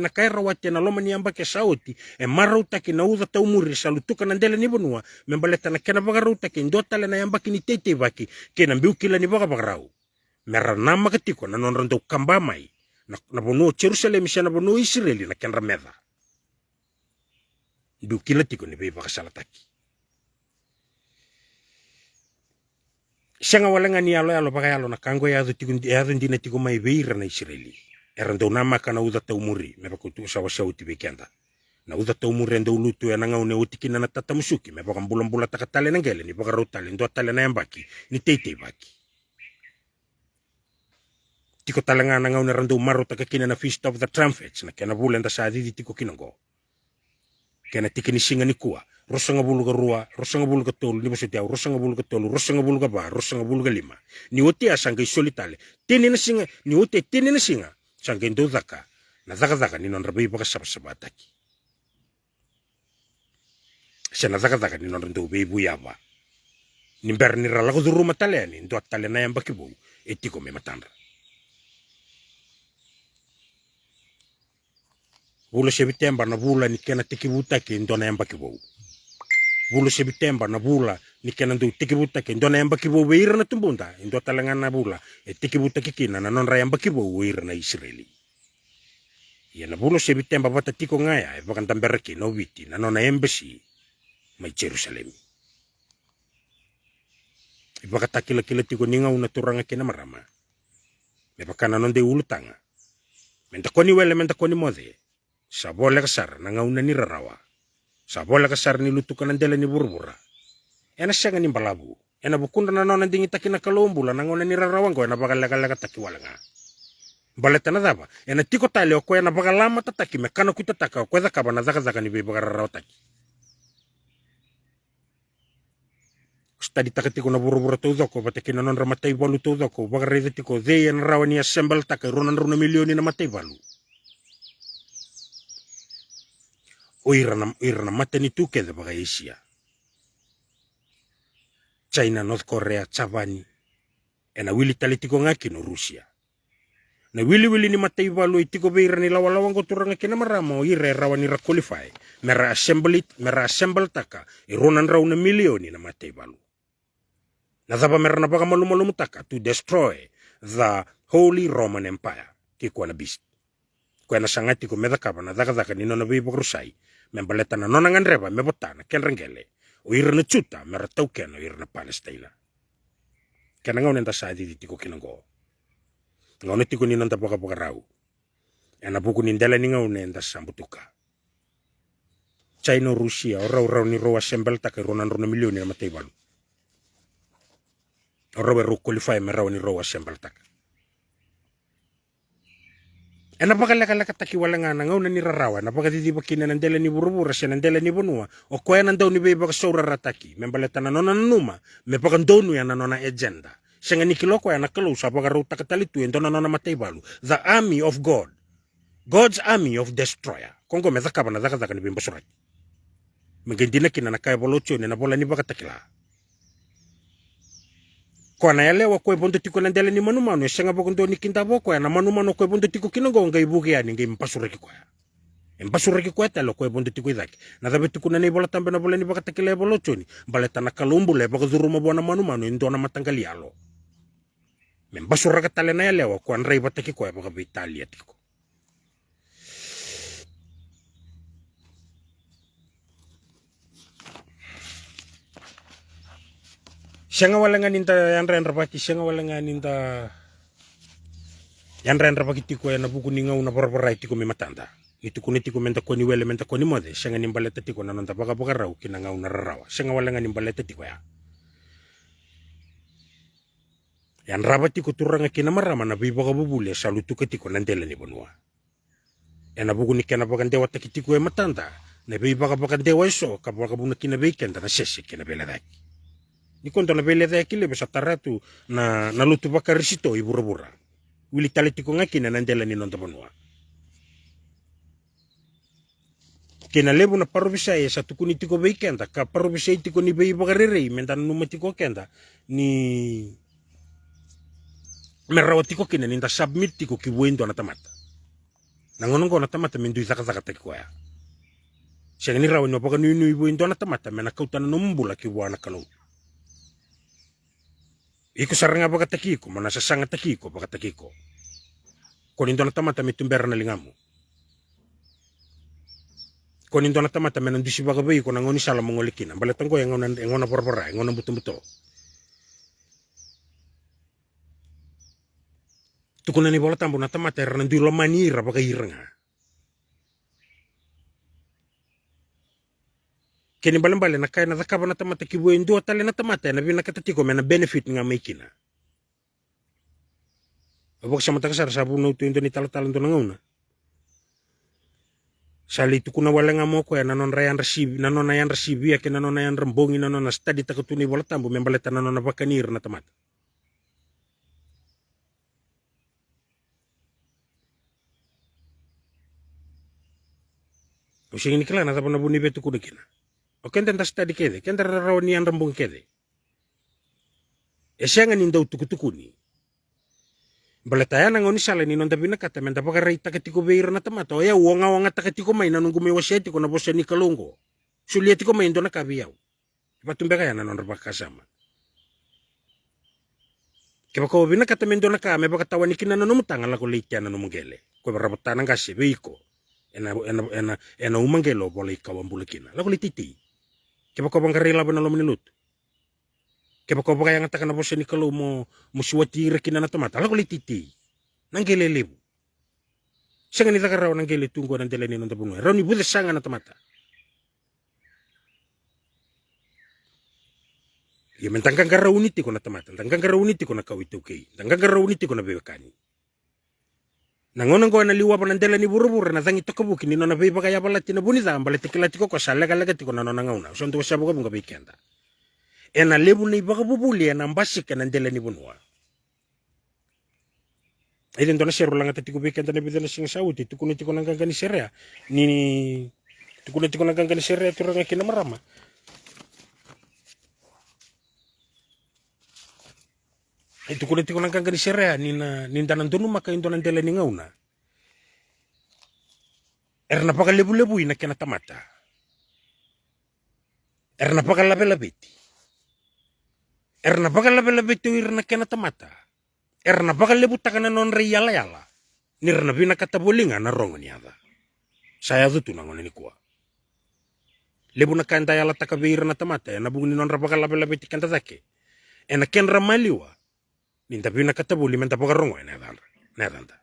[SPEAKER 1] kaira wati na loma ni ambake sauti. E marau taki na uza taumuri salutuka na ndele ni bonua. Membaleta na kena baka rau taki indotale na ambake ni tete baki. Kena mbiukila ni baka rau. Mera nama katiko na nonrando kambamai. Na bono Jerusalem siya na bono Israeli na kenra medha. Ibu kila tiko ni baka salataki. Siya nga wala nga ni alo baka yalo na kango yado hindi na tiko may beira na Israeli. Erando nama ka na uda taumuri me baka utu sawa uti bekenda. Na uda taumuri ando ulutu ya nga une utikina na tatamusuki me baka mbulang-bula takatale ng gele ni baka rotale ndo atale na yambaki ni tete baki. Tiko talanga na ngauna rando maro takakina na feast of the trumpets na kena bulenda sa didi tiko kinango. Kena tikini singa ni kuwa. Rosa nga bulu ka rua, rosa nga bulu ka tolu, ni basutiaw, rosa nga bulu ka tolu, rosa nga bulu ka ba, rosa nga bulu ka lima. Ni wote asangay solitale. Tini na singa, ni wote tini na singa. Sangay ndo zaka, na zaka ni non rabay baka sabasabataki. Siya na zaka ni non rando baby yaba. Ni ber ni ralago duru mataleani, ndo atale na yamba kibu, etiko me matandra. Bulu September na bula ni kena tikibuta ke ndona yamba kibou. Bulu September na bula ni kena ndu tikibuta ke ndona yamba kibou weira na tumbunda. Indo talangan na bula e tikibuta kikina na non yamba kibou weira na Israeli. Ya na bulu September bata tiko ngaya e bakan tamberaki no witi na nona embassy may Jerusalem. E baka takila-kila tiko ninga una turanga kina marama. Me baka na non de ulutanga. Menta koni wele menta koni mode. Sa bola kasar na ngauna ni rarawa. Sa bola kasar ni lutukan ng dela ni burbura. Ena siya nga ni balabu. Ena bukunda na noon ding itaki na kalombula na ngauna ni rarawang ko. Ena bakalaga takiwala nga. Baleta na daba. Ena tiko tali o ko ena bakalama tataki. Mekano ko tataka o kweda kaba na zaka ni bakararaw taki. Stadi takatiko na burbura todo ko. Bataki na noon ramatay balu todo ko. Bakareda tiko. They en rawa ni assemble taka. Runan milioni na matay balu. O ira na mata ni tuke de baka Asia. China, North Korea, Javani. E na wili talitiko ngaki no Rusia. Na wili ni mata iwalu itiko beira ni lawalawang ko turanga kina marama o ira rawa ni ra-qualify. Mera assemble taka. Ironan raw na milioni na mata iwalu. Nadaba mera na baka malumalamu taka to destroy the Holy Roman Empire. Kikuwa na beast. Kwa na sangati ko medakaba na daka ni nona bibo krusay. Membaleta na nona nganreba mebota na kenrengele. O ira na chuta mera tauken o ira na Palestina. Kena ngaw nenda sa di tiko kinango. Ngaw na tiko ni nanda baka raw. Ena buku nindela ni ngaw nenda sa mbutuka. China Rusia o raw ni raw assemble taka ronan rona milioni na matay balu. O raw qualify mera ni raw assemble taka. Napaka taki wala nga na ngauna ni rarawa, napakatitibakina ng dela ni burubura siya ng dela ni bunua, o kaya nandaw ni beba kasaura rataki, membaleta na nona numa, me pakandonu ya na nona agenda. Siya nga nikiloko ya nakalo sa pagaruta katalitu yung doon na nona matay balu, the army of God, God's army of destroyer. Kongo me zakaba na zakazaka ni bimbasurat. Magindi na kina nakaya bolotyo ni nabola ni bakatakila. Kwa na yalewa kwe bondo tiko nandele ni manumano siya nga bondo ni kindabo kwa na manumano kwe bondo tiko kinongo nga ibuki yani nga impasureki kwa. Impasureki kwa talo kwe bondo tiko idaki. Na dhabe tiko na nibola tambe na bola ni bakatakila bolotyo ni baleta na kalumbule baka zuruma bona manumano indo na matangali alo. Membasuraka tale na yalewa kwa nrai bataki kwa baka Italia tiko. Siya nga wala nga ninta yanra rapaki, siya nga wala nga ninta yanra rapaki tiko ya nabuku ni nga una barabaray tiko may matanda. Ito kuniti ko menta ko ni wele menta ko ni mode, siya nga nimbaleta tiko na nanta baka baka raw kina nga una rarawa. Siya nga wala nga nimbaleta tiko ya. Yan rabat tiko turang nga kinamarama na biba ka bubuli sa lutu ka tiko nandela ni Bonua. Yan nabuku ni kena baka dewa takitiko ya matanda, na biba ka baka dewa iso, kapag kabuna kinabaikan na sesi kinabela daki. Ni konto na bele dai kile besa taratu na lutu baka risito ibura-bura. Wili taliti ko nga kina nandela ni nonta Bonua. Kena lebu na parubisa ya sa tukuni tiko beikenda ka parubisa tiko ni bei baka rere menta numati ko kenda ni merawati ko kina ninda submit tiko ki wendo na tamata. Nangonon ko na tamata mindu zaka teki ko ya. Siya ni rawan no baka nunu wendo na tamata mena kautan numbula ki wana kalau. Iko saranga baka takiko, mana sasanga takiko baka takiko. Konindo na tamata mitumbera na lingamu. Konindo na tamata menandisi baka bayi ko nangoni sala mongolikin. Balatang ko yang ngona porpora, yang ngona buto-buto. Tukuna ni bola tambo na tamata era nandu lo manira baka iranga. Kini balambale na kaya na zakaba na tamata kibuwe nduwa tali na tamata na bina katatiko mena benefit nga maikina. Abok sa matakasar sabu na utu indo ni tala-tala ndo nangauna. Sali tukuna wala nga mo ko ya nanon rayan resibi ya kina nanon yan rambongi nanon na study takutuni bola tambo membaleta nanon na bakanir na tamata. Usingin ikala na tapon na buni betu kudikina. O kenda nda study kede, kenda rarawani yan rambong kede. E siya nga nindaw tukutukuni. Balataya na ngoni sala ni nonda binakata menda pakaray takatiko beira na tamata. O ya wanga takatiko may nanong gumewa siya tiko na bosya ni kalongo. Suliya tiko may indo na kabiyaw. Ipatumbe kaya na nonda kasama. Kaya ko binakata mendo na ka, may baka tawa ni kinananumutang ala ko leitya na numugele. Kaya barabata ng kasi, beiko. Ena umangelo bola ikaw ang bulakina. Lako lititi. Kaya ko bang karila ba na luminulut? Kaya ko ba kaya nga taka na po siya ni Kalo mo suwatira kina na tamata? Lako lititi. Nanggele lebu. Siya nga nita ka raw nanggele tunggo ng dela ni nonta bunuay. Raw ni budas siya nga na tamata. Yaman tanggang ka raw uniti ko na tamata. Tanggang ka raw uniti ko na kawito kay. Tanggang ka raw uniti ko na bebekani. Nangonang ko na liwa pa ng dela ni buru-buru na tangi to kabukin ni nona beba kaya pala tinabuniza ang balitikilati ko sa laga-lagati ko na nonangauna. So, ito siya buka bunga bikenda. E na lebu na iba kabubuli ang basik ka ng dela ni bunua. Ay din to na siro lang at tiko bikenda na bida na siyang sauti. Tukuniti ko nang gangani siya. Tukuniti ko nang gangani siya. Ito rin ang kinamarama. Itu kulit ko nang kangkani siya ninda nandun maka indo nandela ni ngauna. Erna pakalebu-lebu na kinatamata. Erna pakalabelabeti. Erna pakalabelabeti irna kinatamata. Erna pakalebu takana non reyala-yala. Nirna bina katabulinga na rongo niyada. Saya tutu nangon ni kuwa. Lebu na kanta yala takabir na tamata. Nabung ni non rapakalabelabeti kanta take. Ena kenra maliwa. Ninta bina katabuli menta pagarongo nedanda.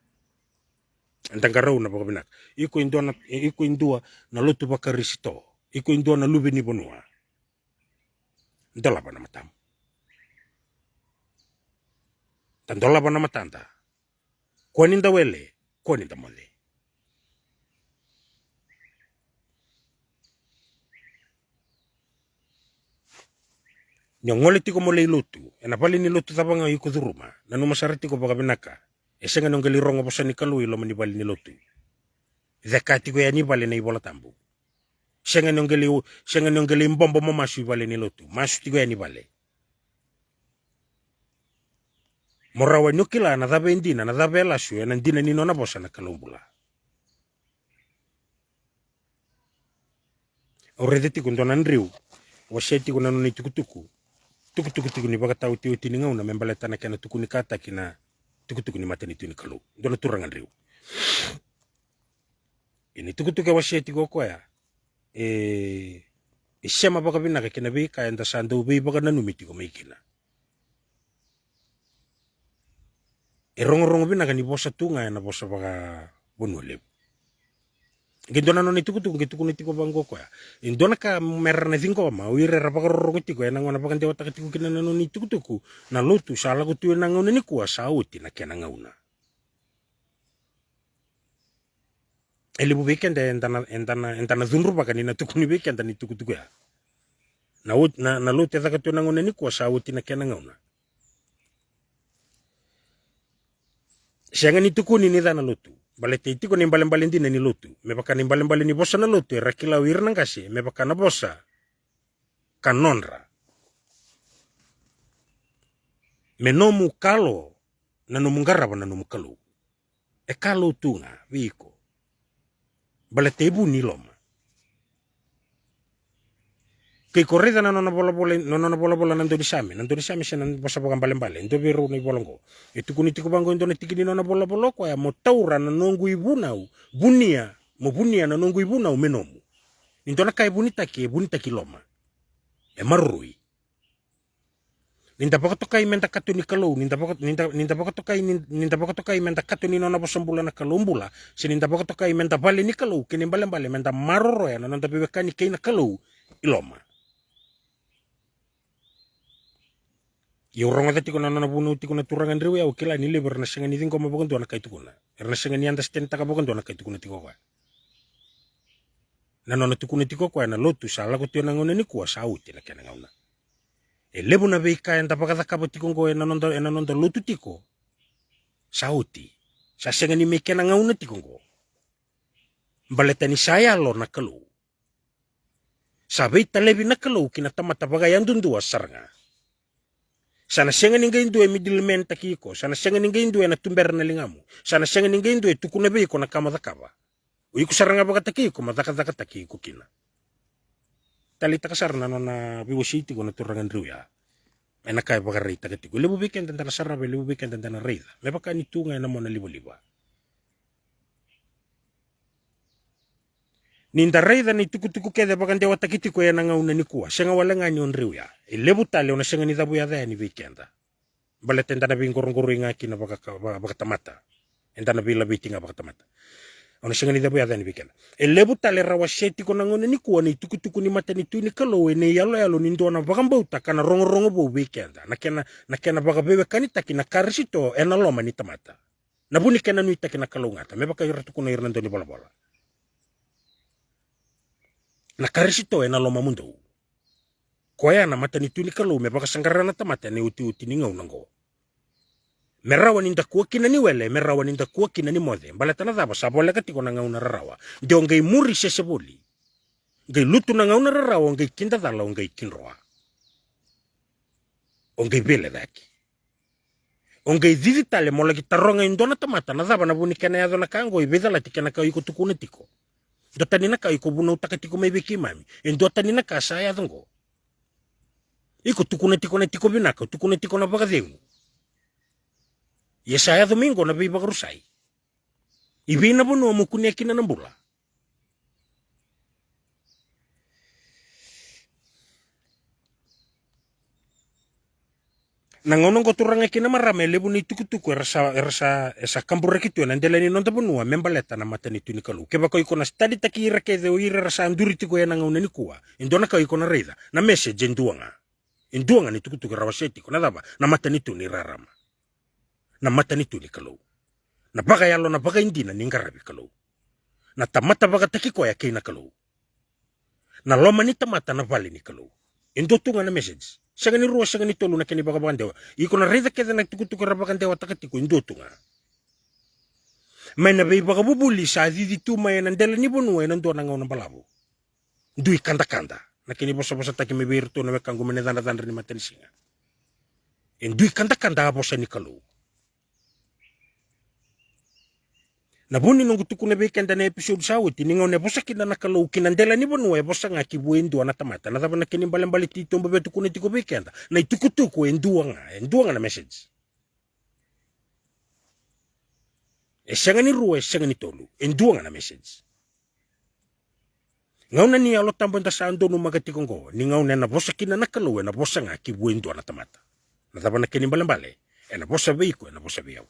[SPEAKER 1] Entang karau na pagabinak. Iko indua na lutu bakarisito. Iko indua na lubi ni bonua. Ndola pa na matam. Tandola pa na matanda. Kwa ninda wele. koni tamale. Nyongole tiko mole ilutu, ena pali ni lutu tabanga yuko duruma, na numasarati ko baka benaka, esenga nongeli rongo bosa ni kalu ilo mani pali ni lutu. Zakati ko ya ni pali na ibola tambu. Senga nongeli mbombo mo masu pali ni lutu, masu tiko ya ni pali. Morawa nukila na dhabe indina, na dhabe lasu ya nandina ni nona bosa na kalumbula. Oredeti kundona nriu, waseti kuna nuni tukutuku. Tukutuku ni baka tau tiu tini ngau na membaleta na kena tuku ni kata kina tukutuku ni mata ni tuni kalu. Ndona turangan riu. Ini tukutuku waseti ko ya. Isema baka bina kena bi kaya nda sandu bi baka nanumiti ko maikina. Rongo bina kani bosa tunga ya na bosa baka bunu lebu. Gendona no ni tukutuku gitu ni tiko bango ko ya. Indona ka merna zingo ma uire rapaka rongo tiko ya nangona baka dewa takatiku kina no ni tukutuku na lutu sala ko tuwe nangona ni kuwa sauti na kena ngauna. Elibu weekend entana zunru baka ni na tuku ni weekend ni tukutuku ya. Na lutu ya takatuwe nangona ni kuwa sauti na kena ngauna. Sianga ni tuku ni dana lutu. Balete itiko ni mbale ndina ni lutu. Mepaka ni mbale ni bosa na lutu. Rakila wira nangasi. Mepaka na bosa. Kanonra. Menomu kalo. Nanomu ngaraba nanomu kalu. E kalo tunga. Wiko. Balete ibu ni loma. Kei korreda nona bola nando di sami sena bosa boga mbale ndo biru ni bolongo itu kuni tiko bango ndo tikini nona bola ko ya motaura na nongu ibunau bunia na nongu ibunau menomu indona kai bunita ki loma e marui ninda baka tokai menta katu ni kalau ninda baka tokai menta katu ni nona bosambula na kalumbula sininda baka tokai menta bale ni kalau kini mbale menta maroro ya nona bewekani kei na kalau iloma. Yorong ata tiko na bunu tiko na turangan riu ya ukila ni leber na senga ni tingo mabokon to na kai tukuna. Erna senga ni understand taka bokon to na kai tukuna tiko kwa. Na nona tukuna tiko kwa na lotu sala ko tio na ngone ni kuwa sauti na kena ngauna. E lebu na beika enda pakata kabo tiko ngo ena nonda lotu tiko. Sauti. Sa senga ni me kena ngauna tiko ngo. Mbaleta ni saya lo na kalu. Sabai talebi na kalu kina tamata baga yandundua saranga. Sana senga ninga indu e middleman takiko. Sana senga ninga indu e na tumber na lingamu. Sana senga ninga indu e tukuna beiko na kama dakaba. Uiku saranga baga takiko madaka takiko kina. Talita kasar na nona biwasiti ko na turangan riu ya. E na kaya baga reita katiko. Lebu weekend tantana sarrabe, lebu weekend tantana reida. Me baka ni tunga na mo na liba. Ninda reida ni tuku kede baka ndewa takitiko ya nangauna ni kuwa. Senga wala nga ni on riu ya. E lebu tale ona senga ni dabu ya dhaya ni weekenda. Balete ndana bingurunguru inga kina baka tamata. Ndana bila bitinga baka tamata. Ona senga ni dabu ya dhaya ni weekenda. E lebu tale rawa seti ko nangona ni kuwa ni tuku ni mata ni tu ni kalo ni yalo ni ndona baka mbauta kana rongo bo weekenda. Na kena baka bewe kanita kina karisito ena loma ni tamata. Na buni kena nuita kina kalo ngata. Me baka yuratu kuna yurnando ni bola. Na karisito ena loma mundo. Koya na mata ni tuni kalau me baka sangkarana tamata ni uti ni ngau nango. Merawa ninda kuwa kina ni wele, merawa ninda kuwa kina ni mode. Balata na dhaba sabole katiko na ngau na rarawa. Ndio ngai muri seseboli. Ngai lutu na ngau na rarawa, ngai kinda dhala, ngai kinroa. Ngai bele daki. Ngai diditale mola ki taronga indona tamata na dhaba na buni kena yadho na kango ibedhala tika na kau iko tukuna tiko. Dota nina ka iko bunau takatiko mebeki mami. Dota nina ka saya dongo. Iko tukuna tiko binaka, tukuna tiko na bagadengu. Ya saya domingo na biba rusai. Ibi na bunu amukuni akina nambula. Nangonong ko turang akina marame lebu ni tuku erasa kampure kitu na ndela ni nonta bunua membaleta na mata ni tuni kalu. Keba ko iko na study takira ke de uira rasa anduri tiko ya nangona ni kuwa. Indona ka iko na reida na message nduanga. Nduanga ni tuku rawaseti ko na daba na mata ni tuni rarama. Na mata ni tuni kalu. na baga yalo na baga indina ningarabi kalau na tamata baga takiko ya kina kalau na loma ni tamata na vali ni kalau endotunga na message sagani ruwa sagani tolu na kini baga bandewa iko na reda keda na tukutuku rabakan dewa takatiko endotunga may na bay baga bubuli sa di tu may nandela ni bonu ay nando na ngaw ng balabo dui kanda na kini bosa taki may birto na wekang gumanedana ni matanisinga en dui kanda bosa ni kalau na buni nung gutuko na bay kanda na episode sa uti ningaw na bosa kina na kalau kinandela ni bonu ay bosa nga kibuendo na tamata na taba na kini balambali tito mbabeto kuno tiko bay kanda na itukutuko endua nga na message siya ni ruwa siya ni tolu endua nga na message ngaw na niya lo tambon ta sa ando no magatikong ko ni ngaw na bosa kina na kalau na bosa nga kibuendo na tamata na taba na kini balambali na bosa bay ko na bosa bayaw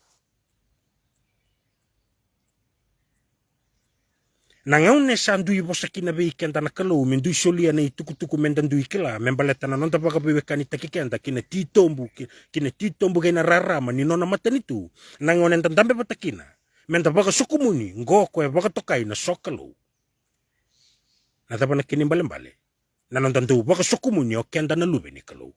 [SPEAKER 1] na ngaw na sa andui bosa kina bay kenda na kalau mendui solia na itukutuku mendandui kila membaleta na nonta baka bewe kanita kikenda kina titombu kaya na rarama ni nona mata nitu na ngaw na tandambe batakina menda baka sukumuni ngoko baka tokai na sokalo na taba na kini balembale na nontandu baka sukumuni o kenda na lube ni kalau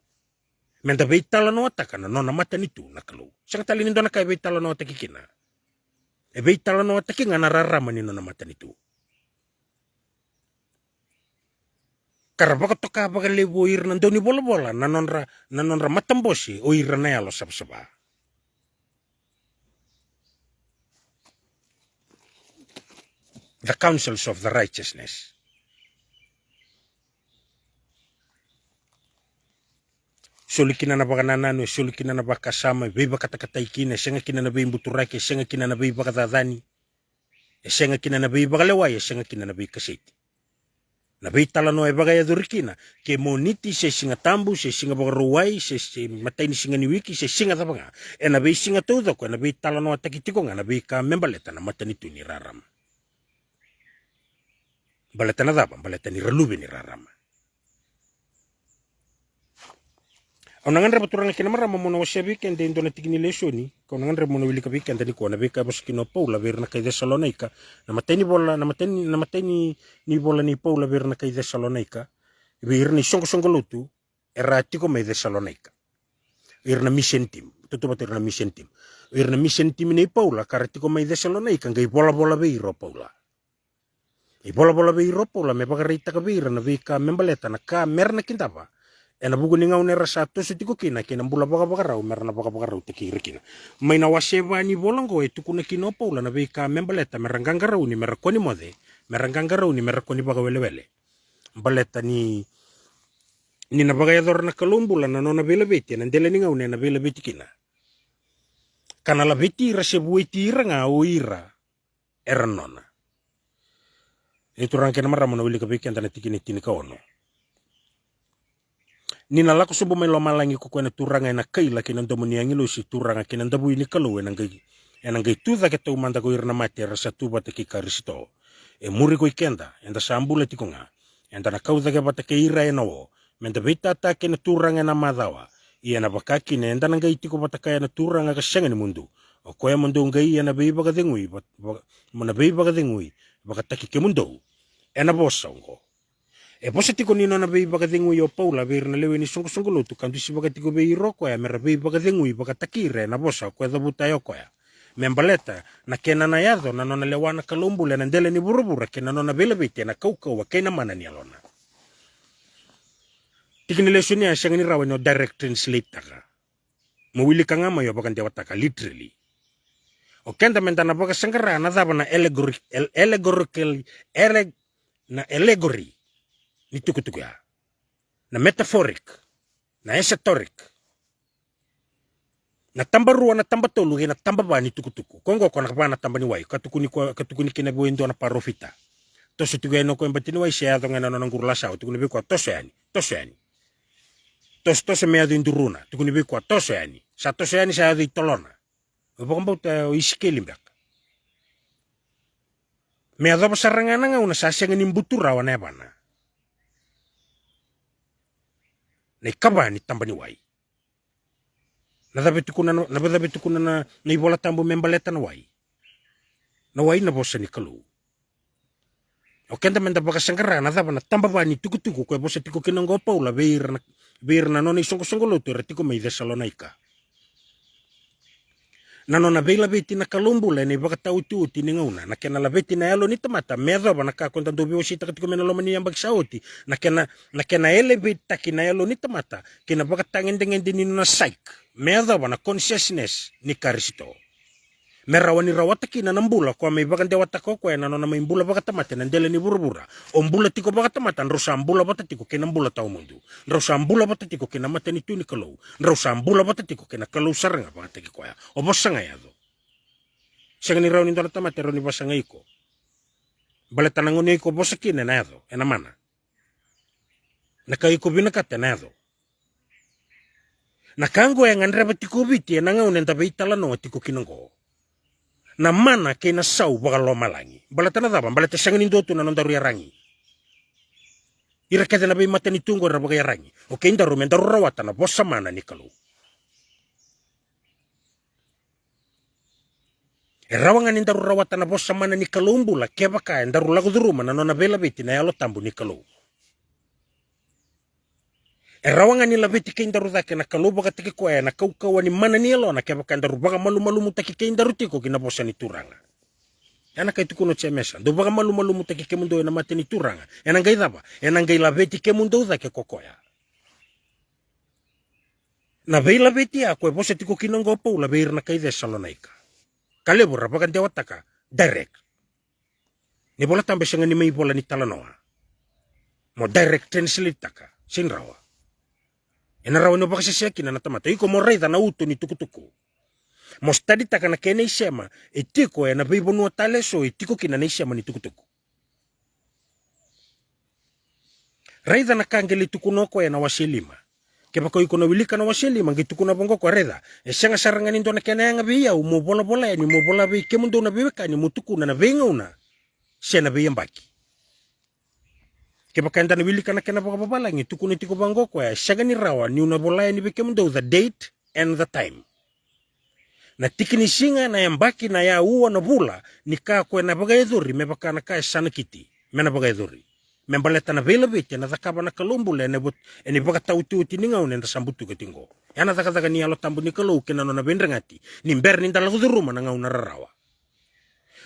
[SPEAKER 1] menda bay tala no ataka na nona mata nitu na kalau sanga tali nindo na kaya bay tala no atakikina bay tala no atakinga na rarama ni nona mata nitu kara baka toka baka lebo ir nando ni bola na nonra matambosi o ir na yalo saba the counsels of the righteousness solikina na baka nanano solikina na baka sama bay baka takataikina senga kina na bay buturake senga kina na bay baka dadani senga kina na bay baka lewaya senga kina na bay kasiti na bay talano ay bagay adurikina ke moniti se singa tambu se singa bagaruway se matay ni singa niwiki se singa tabanga na bay singa todo ko na bay talano atakitiko nga na bay ka membaleta na mata nito ni raram baleta na daba baleta ni relube ni raram Onangan ra baturang kinamara mamono wasabi ken de indona tigni lesoni ko nangan ra mono wilika bikan tani ko na beka boskino Paula verna kay Thessalonica na mateni bola na mateni ni bola ni Paula verna kay Thessalonica verni songo lutu erratiko may Thessalonica verna mission team tutu batirna mission team verna mission team ni Paula karatiko may Thessalonica ngay bola beiro Paula bola beiro Paula me bagarita ka beira na beka membaleta na ka merna kintapa ena buku ni ngau nera satu sutiko kina mbula baka rau merna baka rau tekiri kina mai na waseva ni bolongo tu kuna kino Paula na beka membaleta meranganga rau ni merakoni mode meranganga rau ni merakoni baka wele baleta ni na baka yador na kalumbula na nona bela beti na ndele ni ngau na bela beti kina kana la beti rasebuiti iranga o ira era nona itu rangkena marama na wili kabeki antana tikini tini ka ono Nina lako subo may lomalangi ko na turanga na kaila kinando mo niya ngilo si turanga kinandabu ini kalu enangay tuda kita umanda ko irna mati rasa tuba te kikaristo muri ko ikenda enda sambula tiko nga enda na kauda ke bata ke ira eno menda bita ta ke na turanga na madawa iya na bakaki na enda nangay tiko bata kaya na turanga ka senga ni mundo o koya mundo ngai ya na beiba ka dengui na beiba ka dengui baka taki ke mundo ena bosa ngo bosa tiko nino na bei baka dengui o Paula ver na lewe ni songo lutu kan disi baka tiko bei roko ya mera bei baka dengui baka takire na bosa ko da buta yoko ya membaleta na kena na yado na nona lewana kalumbule na ndele ni burubura kena nona bela bete na kaukau wa kena mana ni alona tikini lesoni ya shangani rawa no direct translate taka mawili ka nga mayo baka ndewa taka literally o kenda mentana baka sangara na daba na allegory ni tukutuku ya na metaphoric na esoteric na tambarua na tambatolu na tambaba ni tukutuku kongo kona kabana tambani wai katukuni kina buendo na parofita toso tigeno ko embatini wai sia to ngana na ngurula sa tukuni be ko toso yani tos me adu induruna tukuni be ko toso yani sa adu tolona bomba ta iskelimbak me adu basarangana nga una sa senga nimbutura wana bana na ikaba ni tambani wai na dabe tukuna na ibola tambo membaleta na wai na waina bosa ni kalau. O kenda menda baka sangkara na thaba na tamba bani tukutuku kwa bosa tiko kinango paula beir na nona isongo loto retiko mai Thessalonica. Na nona beila beti na kalumbula ni baka tautu uti ni ngauna na kena la beti na elo ni tamata medha ba na kakonta dobi osita katiko mena lomani yang bagi sauti na kena ele beti taki na elo ni tamata kena baka tangendengende ni na psych medha ba na consciousness ni karisito. Merawani rawataki na nambula kwa may bagande watako kwa na nona may mbula baka tamate nandele ni burubura o mbula tiko baka tamata nrosa mbula bata tiko kena mbula tau mundu nrosa mbula bata tiko kena mate ni tuni kalau nrosa mbula bata tiko kena kalau saranga baka tiki kwa ya o bosanga ya do sangani raw ni ndona tamate ro ni basanga iko bale tanangone iko bosakine na yado ena mana nakaiko binakate na yado nakango yang andra batiko biti enanga unenta beitala no tiko kinango na mana ke na sau baka loma langi bala tana daba bala te sangani ndotu na nondaru yarangi ira kete na bai mata ni tungo ra baka yarangi o ke indaru mendaru rawata na bossa mana ni kalau e rawangan indaru rawata na bossa mana ni kalau mbula ke baka indaru lagu duruma na nona bela beti na yalo tambu ni kalau e rawangan ni labeti ke indaru dake na kalau baka teke koe na kau ni mana ni alo na ke baka indaru baka malu mutaki ke indaru tiko kina bosa ni turanga yana kai tukuno chemesa do baka malu mutaki ke mundo na mate ni turanga yana ngai daba yana ngai labeti ke mundo dake kokoya na bei labeti a koe bosa tiko kina ngo paula beir na kai Thessalonica kalebura baka ndewataka direct ni bola tambe sanga ni mai bola ni talanoa mo direct translate taka sinrawa ena rawa no baka seseki na tamata iko mo raida na uto ni tukutuku mo study taka na kene isema etiko ena bibo no taleso etiko kina na isema ni tukutuku raida na kangeli tukunoko ena wasilima kebako iko na wilika na wasilima ngituku na bongo ko reda esanga saranga ni ndona kene nga biya mo bola ni mo bola bi kemundo na biweka ni mutuku na venga una sena biyambaki kebaka ndana wilika na kena baka babala ngi tukuni tiko bango kwa shagani rawa ni una bola ni bekemundo the date and the time na tikini singa na yambaki na ya uwa na bula ni ka kwa na baga edhuri me baka na ka sana kiti mena baga edhuri membaleta na vela bete na zakaba na kalumbule ene baka tauti uti ninga une nda sambutu ketingo yana zaka ni alo tambu ni kalau kena nona bendrangati ni mber ni ndala guduruma na ngauna rawa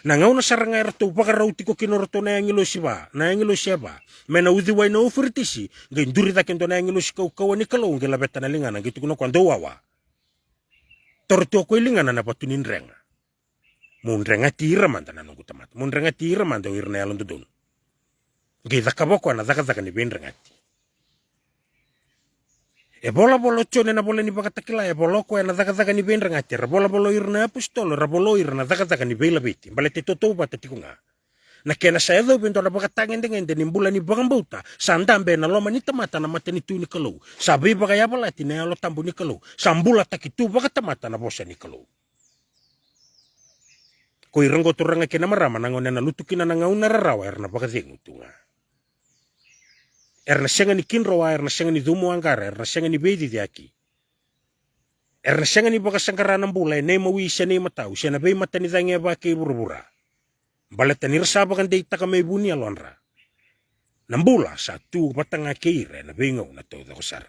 [SPEAKER 1] na ngauna saranga erto baka rauti ko kinoroto na yangilo siba mena udhi wai na ufurtisi ngai nduri da kendo na yangilo sikau kawani kalau ngela beta na lingana gitu kuno kwando wawa torto ko lingana na patunin renga mun renga tira manda na nungu tamat mun renga tira manda wirna yalon dudun ngai zakaboko na zaka ni bendrangati e bola chone na bola ni baka takila e bola ko na zaka ni bendrangati bola irna apostolo bolo irna zaka ni bela beti balete toto bata tikunga na kena sa edo bento na baka tangende ni mbula ni bangambauta sandambe na loma ni tamata na mate ni tu ni kalau sabi baka yabala tine alo tambu ni kalau sambula takitu baka tamata na bosa ni kalau ko irango turanga kena marama na ngone na lutukina na ngauna rawa erna baka zengu tunga erna senga ni kinroa erna senga ni dhumu angara erna senga ni bedi diaki erna senga ni baka sangkara na mbula ne mawi se ne matau se na be mata ni zange baka burubura baleta ni rasa bakan de taka may buni alonra nambula sa tu batanga keire na bengaw na to da kosar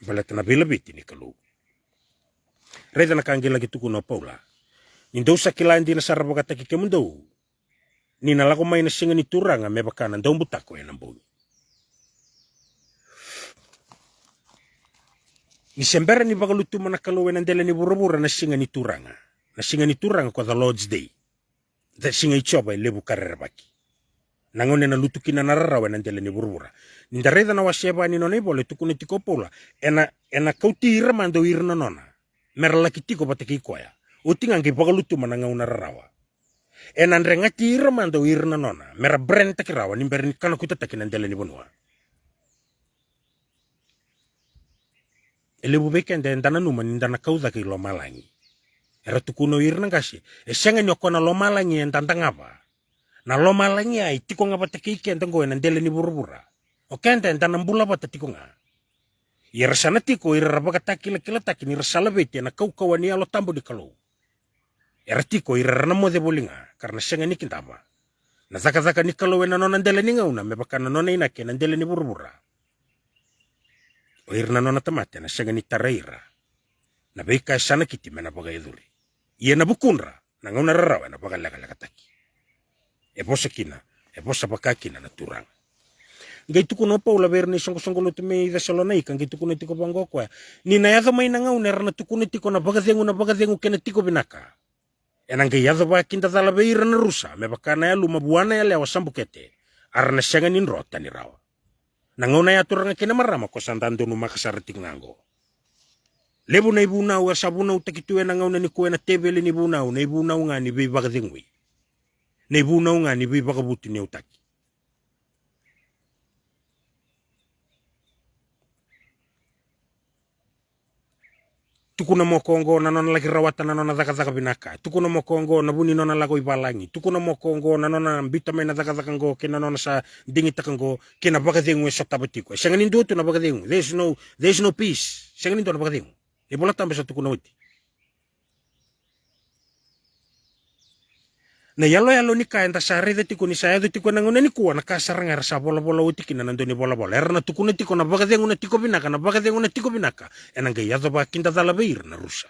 [SPEAKER 1] baleta na bilabiti ni kalau reda na kangela gitu kuno paula nindo sa kilandi na sarabo kata kikemundo ni nalako may na singa ni turanga me bakana ndaw butako ya nambuni ni sembera ni bagalutu manakalo nandela ni burubura na singa ni turanga kwa the Lord's Day the singa ichoba lebu karera baki nangone na lutukina na rarawe nandela ni burubura nindareda na washeba ni none bole tukune tiko pola ena kauti iramando irna nona merla kitiko bateki koya utinga ngi bagalutu mananga una rarawa ena ndrengati iramando irna nona mera brand takirawa ni berni kana kutataki nandela ni bonwa elebu bekende ndana numa ndana kauza ki lo malangi era tukuno irna kasi esenga nyoko na lo malangi ndantangaba na lo malangi ai tiko ngaba teki kentango na ndele ni burubura okende ndana mbula bata tiko nga ira sana tiko ira rabaka takila kila takini rasala bete na kaukawani alo tambo di kalau Eratiko irarana mo de bolinga karena senga ni kintaba. Na zaka ni kalau na nona ndele ni ngauna me bakana nona inake na ndele ni burbura. O irna nona tamate na senga ni taraira. Na beika sana kiti mena baga eduri. Ia na bukunra na ngauna rarawa na baga laga taki. E bosa kina, e bosa bakakina na turang. Ngai tuku no paula verni songo lo tume ida Salonaika ngai tuku no tiko bango kwa. Ni na yadha mai na ngauna rana tuku no tiko na baga dengu kena tiko binaka. Enang yadha ba kinda dala beira na rusa me bakana ya luma buana ya lewa sambukete. Arana senga ni rota ni rawa. Na ngauna ya turanga kena marama ko sandando no makasarati ngango. Lebu na ibu nau asabuna utakitu na ngauna ni kuena tebele ni ibu nau nga ni be baga dengui. Na ibu nau nga ni be baga buti ni utaki. Tukuna mo kongo na nona lagi rawatan na nona zaka binaka. Tukuna mo kongo na buni nona lago ibalangi. Tukuna mo kongo na nona mbita mai na zaka ngo kena nona sa dingi takango kena bagadengu sa tabatiko. Senganin do to na bagadengu. There's no peace. Senganin do na bagadengu. E bola tambe sa tukuna uti. Na yalo ni ka enta sare de tiko ni saya de tiko nangona ni kuwa na kasaranga rasa bola uti kina nando ni bola. Erna tukuna tiko na bagadengu na tiko binaka. Enanga yado ba kinda dala beir na rusa.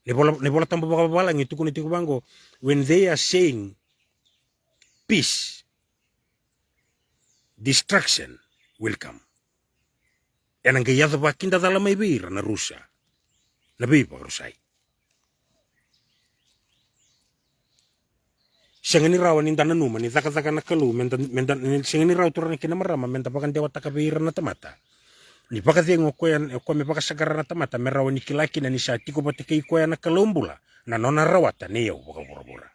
[SPEAKER 1] Ne bola tambo bala ngi tukuna tiko bango when they are saying peace, destruction will come. Enanga yado ba kinda dala mai beir na rusa. Na beir ba rusai. Sengani rawa ni dana numa ni zaka na kalu menda sengani rawa turani kina marama menda pakan dewa takabira na tamata ni pakazengo ko me pakasagara na tamata merawa ni kilaki na ni satiko batike ko na kalumbula na nona rawata ne yo baka bora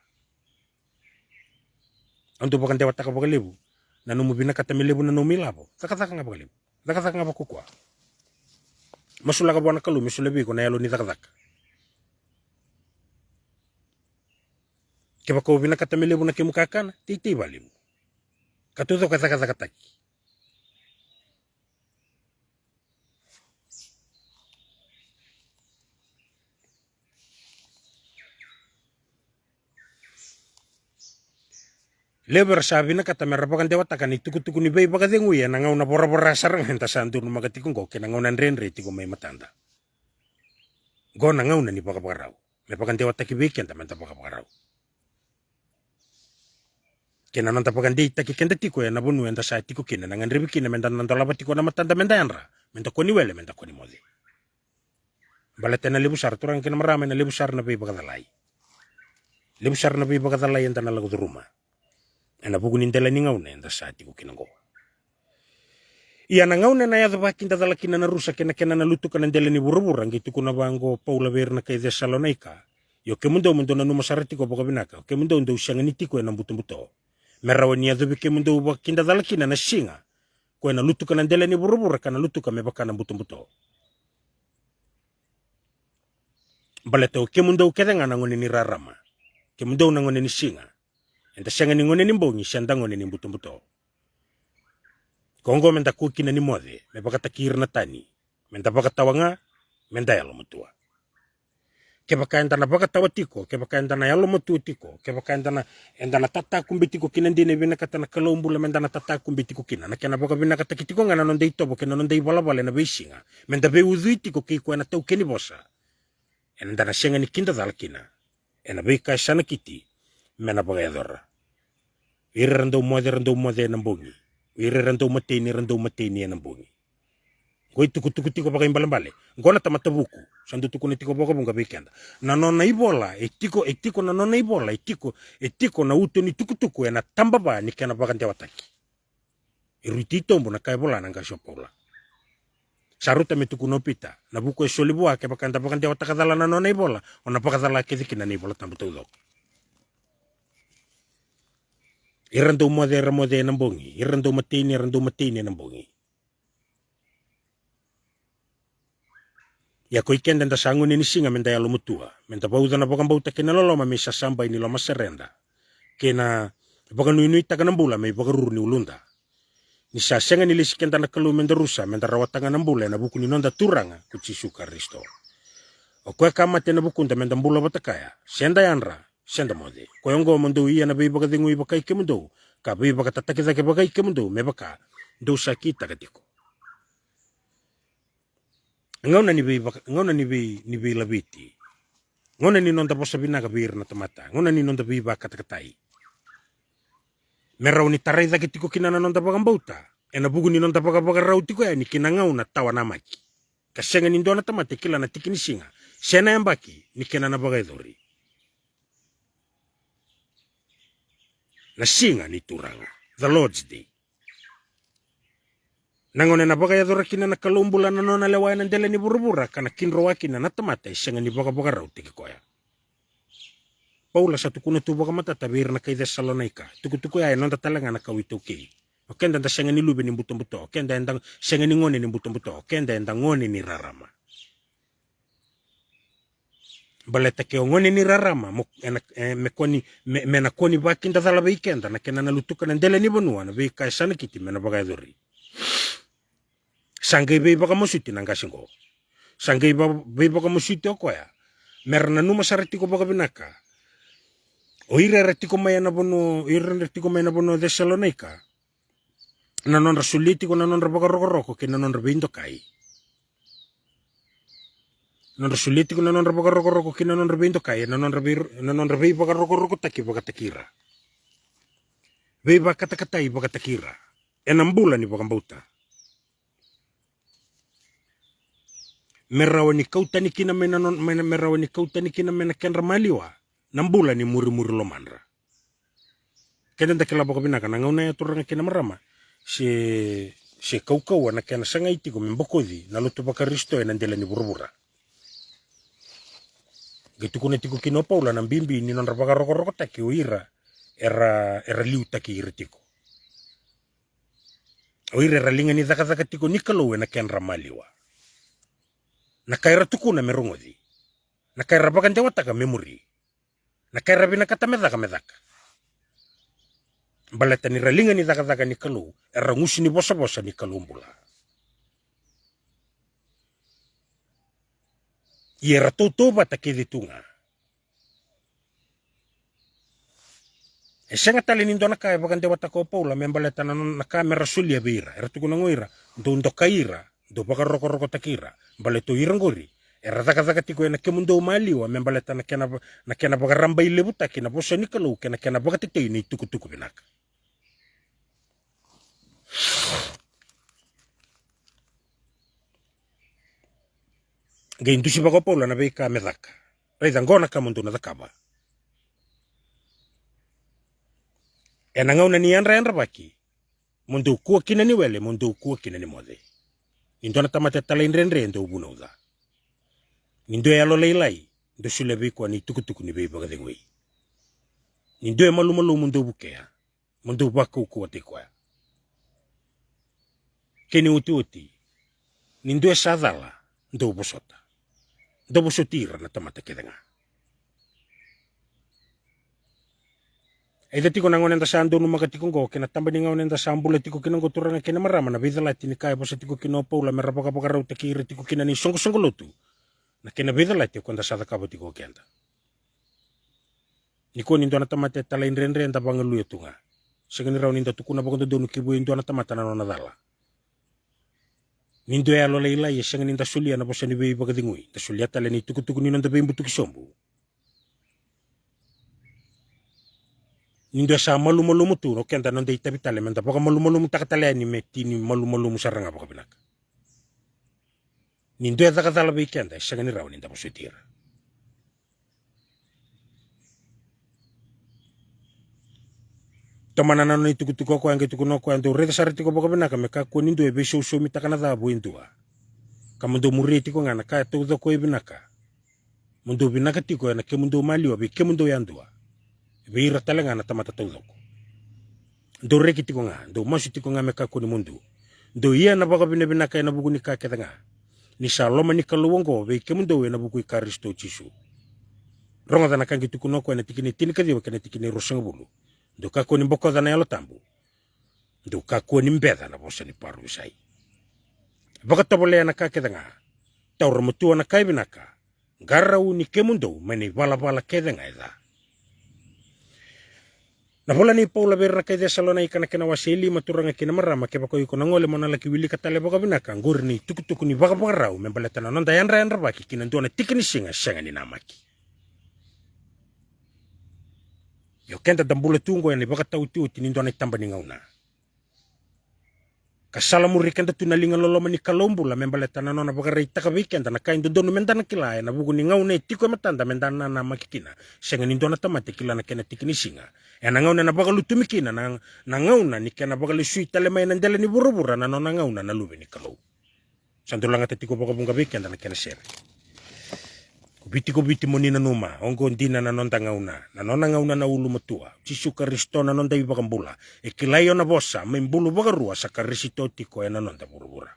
[SPEAKER 1] antu pakan dewa takabalebu na numu binakata melebu na numilabo zaka nga bakalebu zaka nga bakukwa masula ka bona kalu misulabi ko na yalo ni zaka Keba ko binakata melebu na kimukakana, titi balimu. Katuzo kazaka taki. Leber sabi na kata merapakan dewa takan tuku ni bay bagadengu ya nangaw na bora sarang henta santur no magatikong ko kinangaw na renre tiko may matanda. Go nangaw na ni bagabaraw. Mepakan dewa takibekyan taman tabagabaraw. Kena nanta pakan di taki kenda tiko ya nabunu enda sa tiko kina nangan ribi kina menda nanta laba tiko na matanda menda yanra menda koni wele menda koni mode balatena lebu sar turang kina marame na lebu sar na be bagadalai enda na lagu rumah ena bugun indela ni ngaune enda sa tiko kina go iya na ngaune na yadha ba kinda dala kina na rusa kena na lutu kana indela ni burubura ngitu kuna bango paula verna kay de Salonaika yo kemundo na numasarati ko bagabinaka kemundo ndo usyangani tiko na buto Merawani ya dhubi kemundo uba kinda dala kina na singa. Kwe na lutu kana ndele ni burubura kana lutu ka mebaka na buto. Baleto kemundo kedenga na ngone ni rarama. Kemundo na ngone ni singa. Enta singa ni ngone ni mbongi sianda ngone ni buto. Kongo menda kukina ni mode. Mebaka takir na tani. Menda baka tawanga. Menda yalo mutua. Kebaka enda na baka tawatiko, kebaka enda na yalo tiko, kebaka enda na tata kumbitiko kina ndine bina kata na kalombula menda na tata kumbitiko kina na kena baka bina kata kitiko ngana nonde itobo kena nonde ibalabale na beisinga menda be uzuitiko kiko ena tau keni bosa enda na senga ni kinda dal kina ena be ka sana kiti mena baka yadora ire rando mode na mbongi ire rando mateni na mbongi Goi tuku tiko baka imbalambale. Ngona tamata buku. Sandu tuku ni tiko baka bunga bekenda. Na nona ibola. Etiko na nona ibola. Etiko na uto ni tuku ya na tambaba ni kena baka ndewataki. Iruiti tombo na kaibola na nga shopola. Saruta me tuku no pita. Na buku e solibua ke baka ndewataka dala na nona ibola. Ona baka dala keziki na ibola tambuta udok. Irando mode na mbongi. Irando mateni na mbongi. Ya ko ikenda nda sangu ni singa menda ya lumutua menda bauda na baka bauta kena loloma misa samba ini loma serenda kena baka nui taka nambula me baka ruru ni ulunda ni sa senga ni lisikenda na kalu menda rusa menda rawatanga nambula na buku ni nonda turanga kuchi suka risto O koe kamate na bukunda menda mbula batakaya. Senda yanra, senda mode. Koe ongo mundu iya na biba kadingu iba kai ke mundu. Ka biba katataki zake bagai ke mundu mebaka. Do sakita katiko. Ngona ni bi labiti. Ngona ni nonda bosa bina ka bir na tamata. Ngona ni nonda biba katakatai. Merau ni tarai zake tiko kinana nonda bagambauta. Ena bugu ni nonda baga rau tiko ya ni kinangau na tawa namaki. Kasenga ni ndona tamate kila na tikini singa. Sena yambaki ni kenana bagai dori. Na singa ni turanga. The Lord's Day. Nangone na baga yadora kina na kalumbula na nona lewa na ndele ni burubura kana kinro waki na natamata isenga ni baga rau tiki koya. Paula sa tukuna tu baga mata tabir na kay Thessalonica. Tukutuku ya nonda talanga na kawito ki. Okenda nda senga ni lube ni buto. Okenda endang senga ni ngone ni buto. Okenda endang ngone ni rarama. Baleta ke ngone ni rarama mena koni bakinda dhala weekenda na kena na lutuka na ndele ni bonua na vei kai sana kiti mena baga dori. Sangai bei baka musuti nanga singo. Sangai bei baka musuti okoya. Merna numa sarati ko baka binaka. O ire retiko maya na bono Thessalonica. Na non rasuliti ko na non baka roko ke na non bindo kai. Non rasuliti ko na non baka roko ke na non bindo kai na non bei baka roko taki baka takira. Bei baka takatai baka takira. Enambula ni baka mbauta. Merawani kautani kina mena kenra maliwa nambula ni muri lo mandra kenda ndakela bako binaka na ngauna ya turanga kina marama se kaukau na kena sanga iti ko membokodi na lutu baka risto na ndela ni burubura gitu kuna tiko kino paula na bimbi ni non baka roko taki uira era liu taki iritiko uira era linga ni zaka tiko nikalo na kenra maliwa nakaira tukuna merungodi. Nakaira bagante wataka memori. Nakaira binakata medaka. Baleta ni ralinga ni daga ni kalu. Era ngusi ni bosa ni kalumbula. Iera toba takidi tunga. Esenga tali ni ndona kaya bagante wataka paula membaleta na kamera sulia bira. Era tukuna ngoira. Ndo kaira. Do baka roko takira baleto irangori era zaka tiko na kemundo maliwa membaleta na kena baka ramba ile butaki na bosa nikalo kena baka tete ni tuku binaka ge indusi baka paula na beka medaka reida ngona kamundo na zakaba ena ngauna ni andra baki mundo kuwa kina ni wele mundo kuwa kina ni mode Indona tamate talain renre ndo ubunauda. Nindo ya lo leilai, ndo sulebi kwa ni tukutuku ni beiba gadengwei. Nindo ya malu mundo bukea, mundo baku kuwa tekwa. Keni uti, nindo ya sadala, ndo ubosota. Ndo ubosotira na tamate kedenga. Aida tiko nangon enda sando numa katiko ngo kena tamba ni ngaon enda sambula tiko kina ngo turanga kena marama na beda lati ni kaya bosa tiko kina paula merra baka rau takira tiko kina ni songo lotu na kena beda lati ko enda sada kabo tiko kenda niko ni ndona tamate talain renre enda bangalu ya tunga segani rau ninda tukuna bakondo donu kibu indona tamata na nona dala nindo ya lo leila ya segani nda sulia na bosa ni bei baka dingui nda sulia tale ni tuku ni nonda bei mbutu kisombu Nindo sa malu mutu no kenda nonde itabitale menda baka malu mutakatale ni meti ni malu musaranga baka binak. Nindo ya zakatala be kenda sagani raw ninda bosutira. Tomana nano ni tukutuko ko ange tukuno ko ando reda sariti ko baka binak meka ko nindo e be show mitakana da bo indua. Kamundo muriti ko ngana ka to ko ibinaka. Mundo binaka tiko na kemundo mali obi kemundo yandua. Beira talenga na tamata toloko. Do reki tiko nga, do masu tiko nga meka ko ni mundu. Do iya na baka binaka na buku ni ka ketanga. Ni saloma ni kaluwongo be kemundo na buku Kristo Yesu. Ronga dana kangi tukuno ko na tikini tinikadi wa kana tikini rosanga bulu. Do ka ko ni boko dana yalo tambu. Do ka ko ni mbeda na bosa ni paru sai. Baka tabole na ka ketanga. Taur mutua na kai binaka. garau ni kemundo meni bala kedenga ida. Na hola ni Paula berna kay Desalona ikana kena wasili maturanga kina marama ke bako iko nangole mona laki wili katale baka binaka nguri ni tukutuku ni baka rau membaleta na nonda yanra baki kina ndona tikini singa ni namaki. Yo kenta dambula tungo yani baka tau tini ndona itamba ni ngauna. Kasala muri kenta tunalinga loloma ni kalombula membaleta na nona baka reita ka weekend na kain dono mendana kilaya na bugu ni ngauna tiko matanda mendana na makikina senga ni ndona tamate kila na kena tikini singa. Ena ngauna na baka lutumikina na ngauna ni kena baka lisui tale mai nandele ni burubura na nona ngauna na luwe ni kalau. Sandulanga tatiko baka bunga weekend na kena sere. Kubiti monina numa, ongo ndina na nonda ngauna, na nona ngauna na ulu matua, Jisu Kristo na nonda ibaka mbula, e kilayo na bosa, mbulu baka rua sa karisito tiko na nonda burubura.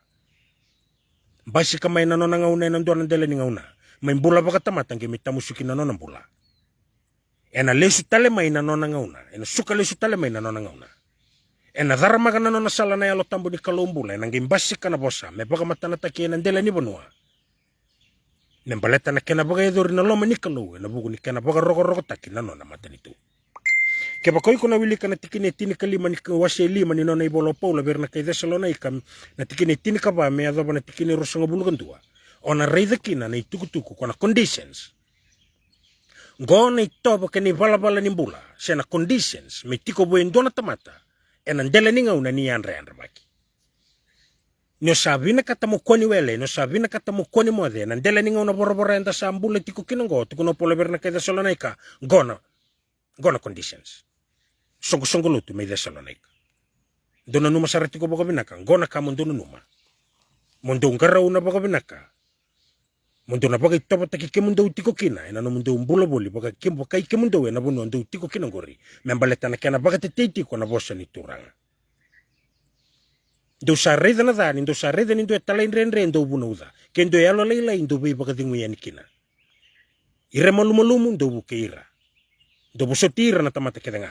[SPEAKER 1] Basi kamay na nona ngauna na ndoa nandele ni ngauna, mbula baka tamatang mitamusuki na nona mbula. Ena lesu tale mai na nona ngauna, ena suka lesu tale mai na nona ngauna. Ena dharamaga na nona sala na yalo tambu ni kalombula, ena ngimbasi ka na bosa, me baka matanataki na ndele ni bonua. Nembaleta na kena baga edori na loma ni kalau na bugu ni kena baga rogo taki na nona matanitu. Ke bakoi kuna wili kana tikine tini kalima ni wase lima ni nona ibolo Paula berna kay Desalona ikam na tikine tini kaba me adaba na tikine rosanga bulugantua. Ona reida kina na itukutuku kona conditions. Ngona itoba kani bala ni mbula sena conditions me tiko buen dona tamata ena ndele ni ngauna ni andra baki. No sabina kata mo koni wele, no sabina kata mo koni mode, na ndele ninga una borobora enda sa ambula tiko kinongo, tiko no pole berna kay Thessalonica, gona conditions. Songo lutu may Thessalonica. Doon na numa sarati ko baka binaka, gona ka mundo na numa. Mundo ngaraw na baka binaka. Mundo na baka ito pata kikimundo tiko kina, ina no mundo umbula boli, baka kikimundo na buno ando tiko kinongori, membaleta na kena baka titi ko na bosa ni turanga. Do sareda na dani, do sareda ni do etala inrenre do bunauda. Kendo yalo leila indo be baka dingu yani kina. Ire malumalumu do buke ira. Do busotira na tamata kedenga.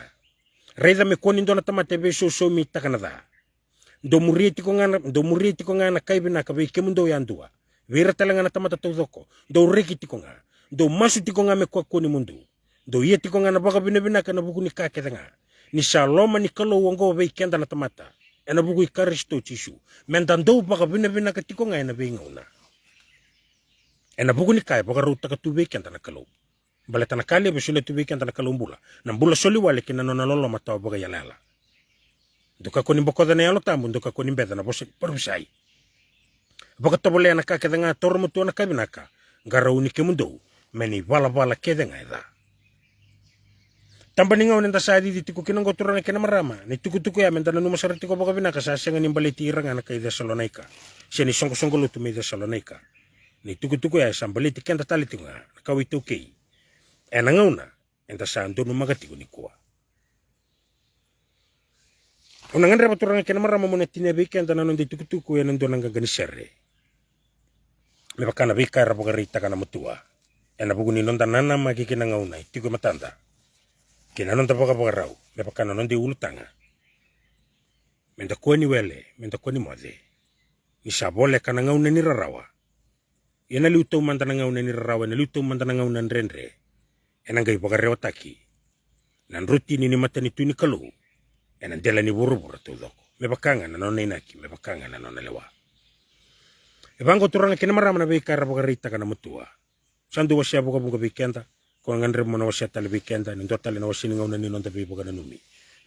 [SPEAKER 1] Reda me koni do na tamata be so mi takanada. Do murieti ko ngana kaibina ka be kemundo yandua. Vira talanga na tamata todoko. Do rekiti ko nga. Do masuti ko nga me kwa koni mundu. Do yeti ko nga na baka binabina ka na buku ni ka kedenga. Ni saloma ni kalo wango be kenda na tamata. Ena buku ikaristo Jisu. Mendando baka bina katiko nga ena benga una. Ena buku ni kaya baka ruta ka tubek yanta na kalau. Baleta na kali besule tubek yanta na kalau mbula. Na mbula soli wale kina nona lolo matawa baka yalala. Duka koni bokoda na yalo tambu, duka koni beda na bosa parusai. Baka tabole na kake nga tormutu na kabinaka. Gara unike mundo. Meni bala kede nga eda. Tamba ningaw nenda sa di tiko kinanggo turang kena marama ni tuku ya menta nanu masarati ko baka binaka sa senga nimbaliti iranga na kay Thessalonica siya ni songko lutu may Thessalonica ni tuku ya sambaliti kenta taliti nga nakawito kay nangaw na enta sa ando numagati ko ni kuwa unangan repa turang kena marama mo na tinabi kenta nanon di tuku ya nando nang ganisere me baka na bika ra baka rita kana mutua ena bugu ni nonda nana magikinangaw na tiko matanda kina nonda baka rau, me baka na nondi ulutanga. Menda koni wele, menda koni mode. Ni sabole kana ngauna ni rarawa. Ena liuto manda na ngauna ni rarawa, ena liuto manda na ngauna nrenre. Ena ngai baka rewa taki. Nan ruti ni mata ni tuni kalu. Ena ndela ni burubura tudoko. Me baka nga na nona inaki, me baka nga na nona lewa. Ebango turanga kina marama na beikara baka rita kana mutua. Sandu wasya buka buka beikenda. Kung ngandre mo na wasya tali weekenda, nindo tali na wasya ngaw na ninonda bibo ka na numi.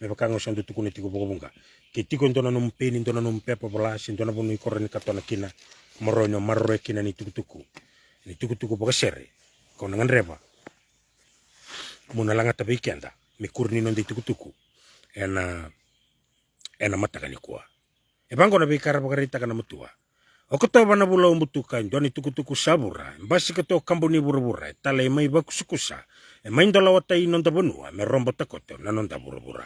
[SPEAKER 1] May pakangaw siyang dutuko ni tiko bunga. Kitiko ndo na numpe, nindo na numpe pabalas, nindo na bunui koran ni kato na kina, maronyo marroe kina ni tukutuku. Ni tukutuku baka sere. Kung ngandre ba, muna lang at weekenda, may kurni nondi tukutuku. Ena matakan ni kuwa. Ebangko na bikara baka rita ka na mutua. O kato ba na bula umutukan, doon itukutuku sabura, basi kato kambo ni burubura, talay may bakusukusa, may dalawatay nonda banua, may rombo takoto na nonda burubura.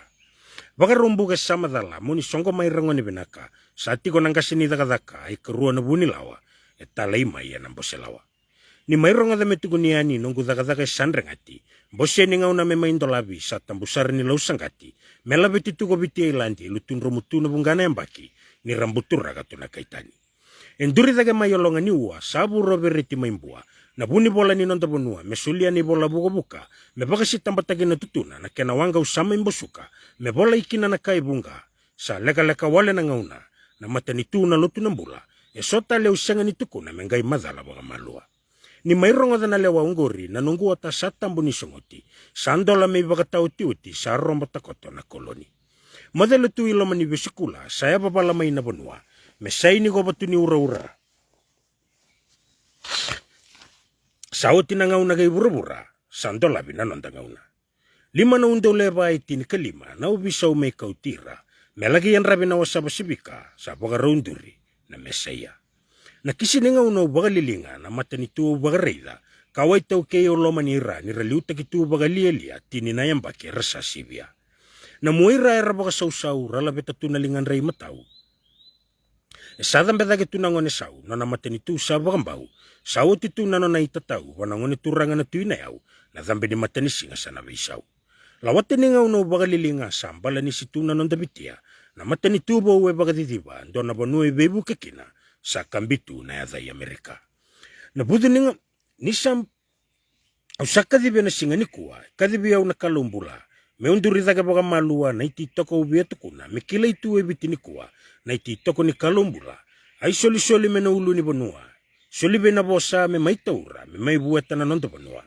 [SPEAKER 1] Baka rombo ka sama dala, muni songko may rangon ni binaka, sa ati ko nang kasinidakadaka, ay karuan na bunilawa, talay may yan ang bosilawa. Ni may ronga da metuguniani, nung kudakadaka sanrangati, bosya ni ngaw na may dolabi, sa tambusar ni lausangati, melabiti tuko biti ilandi, lutun romutu na bungana yang baki, ni rambutura kato na kaitani. Enduri daga mayolonga niwa sabu roberiti maimbua na buni bola ni nonda bonua me sulia ni bola buka me bagasi tambatagi na tutuna na kena wanga usama imbosuka me bola ikina na kai bunga sa leka wale na ngauna na mata ni tu na lotu na mbula e sota leo senga ni tukuna me ngai madhala baga malua ni maironga dana lewa ungori na nungu ata satambu ni songoti sandola me baga tauti sa romba takoto na koloni modelo tu iloma ni vesikula saya babala mai na bonua me saini go batu ni ura sauti na ngauna gai bura sandola bina nonda ngauna lima na undo leba itini kelima na ubisa ume kautira melagi yan rabi na wasaba sibika sa baga raunduri na mesaya na kisi ni ngauna ubaga lilinga na mata ni tu ubaga reida kawai tau keo loma ni ira ni raliuta ki tu ubaga lia tini na yamba ke rasa sibia na muira era baga sau rala beta tu na lingan rei matau sadam beda ke tu na ngone sau na mata ni tu sa baga mbau sau titu na nona itatau wana ngone turanga na tuina yau na zambe ni mata ni singa sana beisau lawate ni ngauna ubaga lilinga sambala ni situ na nonda bitia na mata ni tubo uwe baga didiba ndona banue bebu kekina sa kambitu na yadha ya Amerika na budu ninga nisam usaka dibe na singa ni kuwa kadibi au na kalumbula me unduri daga baga malua na iti toko ubia tukuna me kila itu ebiti ni kuwa na iti toko ni kalumbula ai soli me na ulu ni bonua soli be na bosa me maitaura me mai bueta na nonda bonua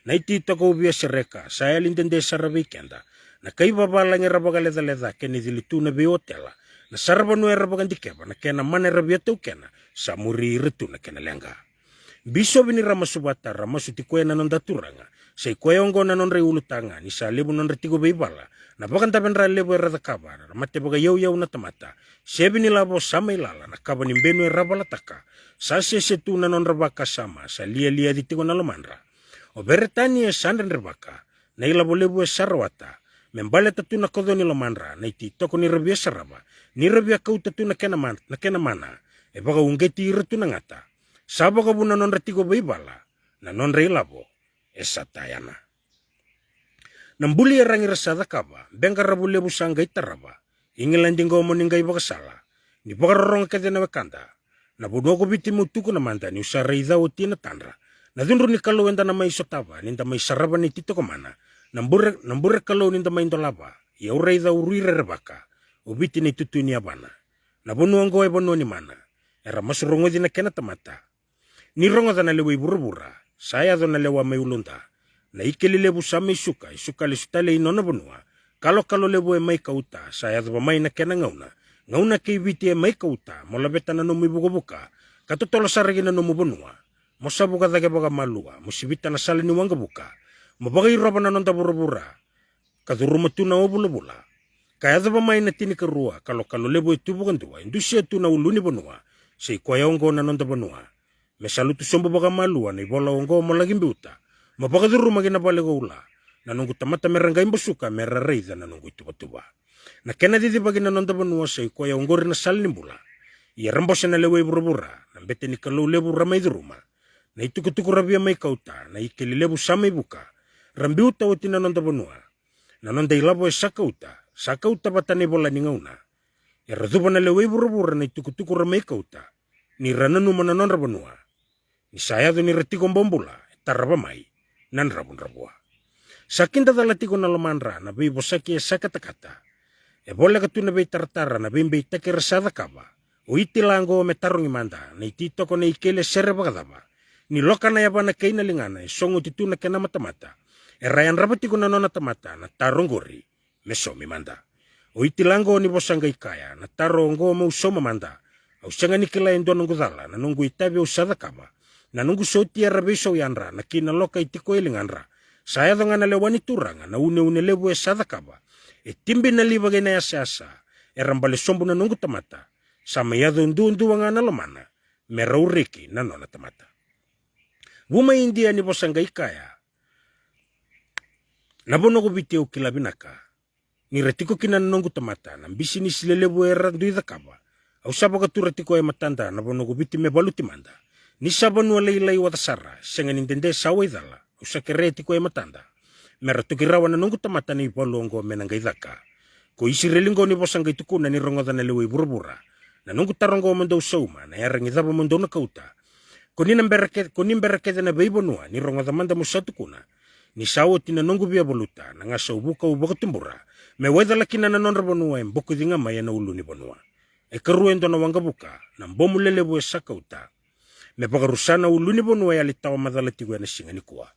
[SPEAKER 1] na iti toko ubia sereka saya lindende sarabe kenda na kai babala ngira baga leda kene dilitu na be hotela na sarabanu era baga ndikeba na kena mane rabia tau kena samuri ritu na kena lenga biso bini ramasubata ramasuti koe na nonda turanga sei koe ongo na nonre ulutanga ni sa lebu nonre tigo beibala na baga ndabenra lebu era kabara mate baga yau na tamata sebini labo sama ilala na kaba ni mbenu era balataka sa setu na nonra baka sama sa lia di tigo na lomanra o beretani e sandren rebaka na ilabo lebu e sarawata membale tatu na kodo ni lomanra na iti toko ni rabia saraba ni rabia kau tatu na kena mana e baga ungeti iratu na ngata sabo ka buna non retigo beibala na non relabo esatayana nambuli rangi rasada kaba benga rabule busanga itaraba ingilandingo moningai bagasala ni bagarorong kadena wakanda na budogo biti mutuku na manda ni usara idha utina tandra na dunru ni kalau enda na mai sotaba ninda mai saraba ni tito komana nambure kalau ninda mai ndolaba ya ura idha uruire rebaka ubiti ni tutu ni abana na bonuango e bonu ni mana era masurongo dina kena tamata ni rongo dana lewa ibura saya dona lewa mai ulunda na ikeli lebu sama isuka le sutale inona bonua kalau lebu e mai kauta saya daba mai na kena ngauna ke ibiti e mai kauta mola beta na nomu ibuka katotolo saragi na nomu bonua mosa buka dage baga malua musibita na sale ni wanga buka mabaga iroba na nonda burubura kaduruma tu na obula kaya daba mai na tini kerua kalau lebu itu bukan tua indusia tu na uluni bonua sei koya ongo na nonda bonua me salutu sombo baga malua ni bola ongo mo lagi mbuta mabaga duruma gina bale goula na nungu tamata meranga imbosuka merareza na nungu tuba na kena didi bagi na nonda bonua sei koya ongo rina sal nimbula ia rambose na lewe burubura na mbete ni kalau lebu ramai duruma na itukutuku rabia mai kauta na ikeli lebu sama ibuka rambiuta wati na nonda bonua na nonda ilabo e sakauta batane bola ni ngauna ia raduba na lewe burubura na itukutuku ramai kauta ni rananu mana nonra bonua ni saya ni retigo bombula taraba mai nan rabun rabua sakinda dalatigo na lomanra na bei bosaki e sakatakata e bola katu na bei tartara na bei take resada kaba o itilango me tarungi manda na ititoko na ikele sere bagadaba ni loka na yaba na keina lingana e songo titu na kena mata e rayan rabatigo na nona tamata na tarongori me somi manda o itilango ni bosanga ikaya na tarongo mo soma manda au sanga ni kila endo nungu dala na nungu itabi usada kaba na nungu soti arabiso yanra na kina loka itiko ilinganra saya dongana lewani turanga na une lebu e sada kaba e timbi na liba gena yasa e rambale sombu na nungu tamata sama yado undu wangana lomana merauriki na nona tamata buma india ni bosanga ikaya na bono kubiteu kilabinaka ni retiko kina nungu tamata na bisi ni silelebu era nduida kaba au sabaga turatiko e matanda na bono kubiti me baluti manda ni sabanu alai watasara senga nintende sawa idala usakereti ko e matanda mera tukirawa na nungu tamata ni polongo menanga idaka ko isirelingo ni bosanga itukuna ni rongoda na lewe burubura na nungu tarongo mondo sauma na yarangi daba mondo na kauta Konina mbereke na beibonua ni rongo manda musatu kuna ni sawo tina nongu bia boluta na ngasa ubuka ubaka tumbura me weda lakina na nonra bonua mboku dinga maya na ulu ni bonua e karuendo na wanga buka na mbomu lele bue saka uta me pagarusana ulu ni bonua ya litawa madala tigwe na singa ni kuwa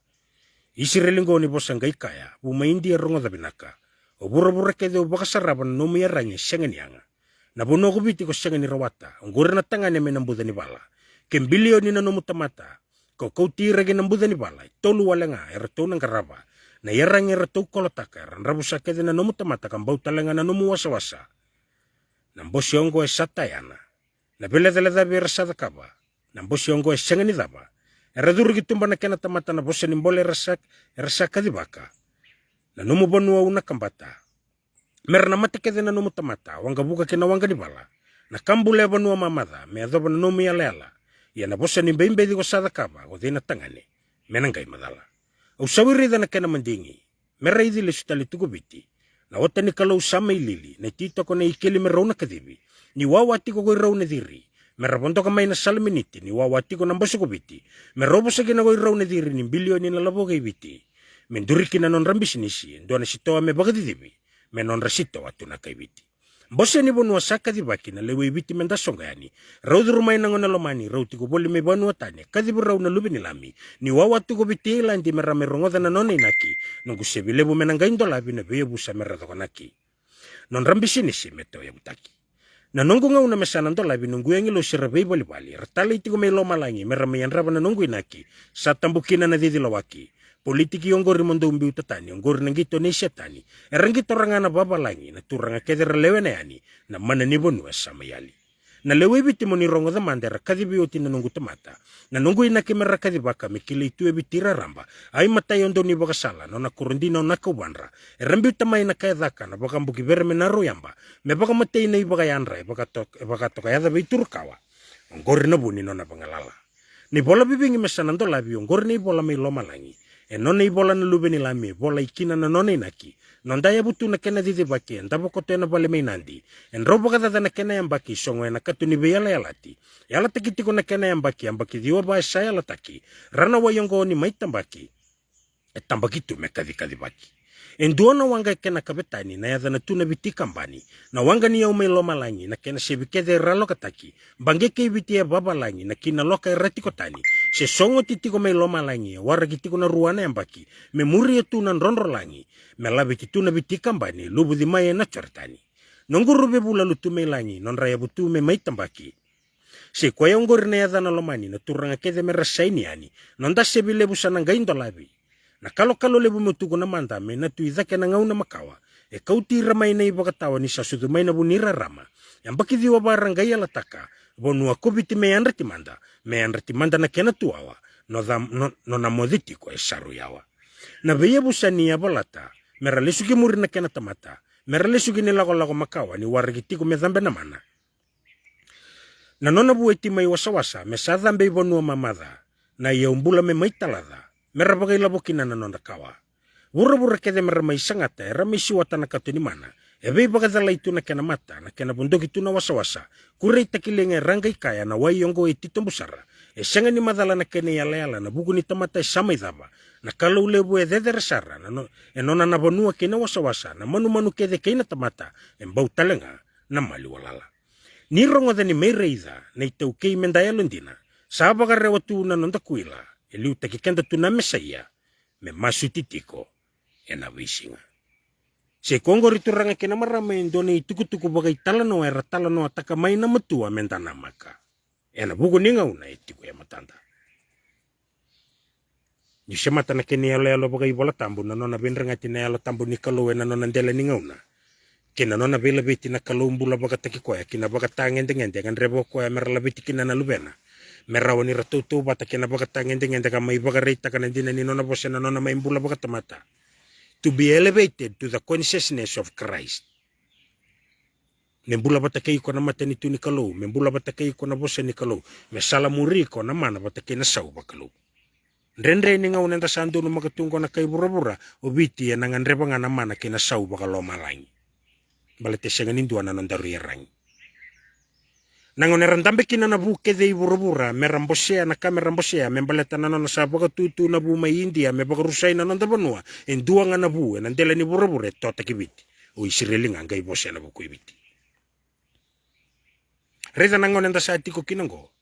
[SPEAKER 1] isi relingo ni bosanga ikaya buma india rongo binaka o bura kede ubaka saraban no mi aranya singa ni anga na bono kubiti ko singa ni rawata ngore na tangane me nambuda ni bala kembilio ni na nomutamata ko tira ge nambuda ni bala tolu walenga era tona ngaraba na yerang era to kolotaka rabusa kede na nomutamata kambau talenga na nomu wasa na mbosi ongo e satayana na beledele da bera sadakaba na mbosi ongo e sengani daba era duru gitumba na kena tamata na bosa ni mbole rasaka dibaka na nomu bonua una kambata mer na mate kede na nomutamata wanga buka kena wanga ni bala na kambule bonua mamada me adoba na nomu yalela ya na bosa ni beimbe di ko sadakaba ko dina tangane menangai madala au sawiri da na kena mandingi mera idi le sutali tugubiti na wata ni kalau sama ilili na tito ko na ikeli merona kadibi ni wawati ko go rauna diri mera bondo ka mai na salminiti ni wawati ko namboso ko biti merobo sa gina go rauna diri ni bilioni na labo kay biti menduri kina non rambisnisi ndo na sito me bagadi dibi menon rasito watu na kay biti bosa ni bonua saka di baki na lewe biti menda songa yani raud rumai na ngona lomani rauti ko boli me bonua tane kadi burau na lubi ni lami ni wawatu ko biti landi mera merongo na nona inaki nungu sebile bu menanga indola bina be busa mera to naki non rambisini si meto ya butaki na nungu nga una mesana ndola bi nungu yangi lo sirabe boli bali ratali tiko me lo malangi mera me yanraba na nungu inaki satambukina na didi lawaki politiki ongori mondo umbi utatani ongori nangito ni setani erangito rangana babalangi na turanga kedera lewene yani na mana ni bonua sama yali na lewe biti moni rongo da mandera kadibi oti na nungu tamata na nungu inaki mera kadibaka mikili itu ebitira ramba ai matai ondo ni baka sala no na kurundi no na kubanra erambi utamai na kaedaka na baka mbuki verme na royamba me baka matai na ibaka yanra baka toka yada biturkawa ongori na buni no na bangalala ni bola bibingi mesana ndo labi ongori ni bola me loma langi e nona i bola na lube ni lami bola ikina na nona inaki nonda ya butu na kena didi baki ndabo kote na bale mainandi en robo kada na kena yang baki songo na katu ni beyala yalati yala takiti ko na kena yang baki diwa ba saya lataki rana wayongo ni maitambaki e tambaki tu me kadi baki en duona wanga kena kabetani na yada na tuna biti kambani na wanga ni yaume loma langi na kena sebikede ralo kataki bange ke biti ya baba langi na kina loka ratiko tani se songo titiko me loma langi wara kitiko na ruana yang baki me muri tu nan ronro langi me labi tuna biti kambani lubu di maya na chortani nonguru be bula lutu me langi non raya butu me maitambaki se kwaya ongor na yada na lomani na turanga kede me rasaini ani nonda sebile busana ngaindo labi na kalau lebu mutuko na manda me na tuizake na ngauna makawa e kauti ramai na ibakatawa ni sasudu mai na bunira rama yang baki diwa barang gaya lataka bonua kubiti me anreti manda na kena tuawa no na moditi ko esaru yawa na beye busani ya bolata mera lesuki muri na kena tamata mera lesuki ni lago makawa ni warigiti ko me dhambe na mana na nona bueti mai wasawasa me sa dhambe bonua mamada na yaumbula me maitalada mera bagai labokina na nonda kawa bura kede mera mai sangata era mai siwata na katuni mana ebe bagadala itu na kena mata na kena bundoki tu na wasa kurei takilenga rangai kaya na wayongo iti tombusara sanga ni madala na kene yala na buku ni tamata sama idaba na kalau lebu dedere sara na nona na bonua kena wasa na manu kede kena tamata embau talenga na mali walala ni rongo ni meireida na itau kei mendaya londina sabaga rewatu na nonda kuila eliu takikenda tu na mesaya me masutitiko ena wisinga se kongori turanga kena marama indone tuku bagai talano era talano ataka mai na matua mentana maka ena buku ninga una etiku ya matanda ni semata na kene yalo bagai bola tambu na nona benrenga tina yalo tambu ni kalau ena nona ndele ninga una kena nona bela beti na kalau mbula baga taki koya kina baga tangende kan rebo koya merla beti kina na lubena merawani ratutu bata kena baga tangende kamai baga reita kana dina ni nona bosena nona mai mbula baga tamata to be elevated to the consciousness of Christ. Membula bata kei ko na mata ni tu ni kalau, membula bata kei ko na bosa ni kalau, me sala muri ko na mana bata kei na sau bakalo. Rendre ni ngau nenda sandu no makatungko na kay bura-bura obiti ya nangan rebanga na mana kei na sau bakalo malangi. Balete senganin dua na nandaru yarang. Nangon randambe kina na buke de iburubura merambosea na kamerambosea membaleta na nona sa baga tutu na bu mai India me baga rusai na nonda banua en duanga na bu en andela ni burubure tota kibiti o Israeli nga ngai bosea na buku ibiti reza nangon enda sa tiko kinango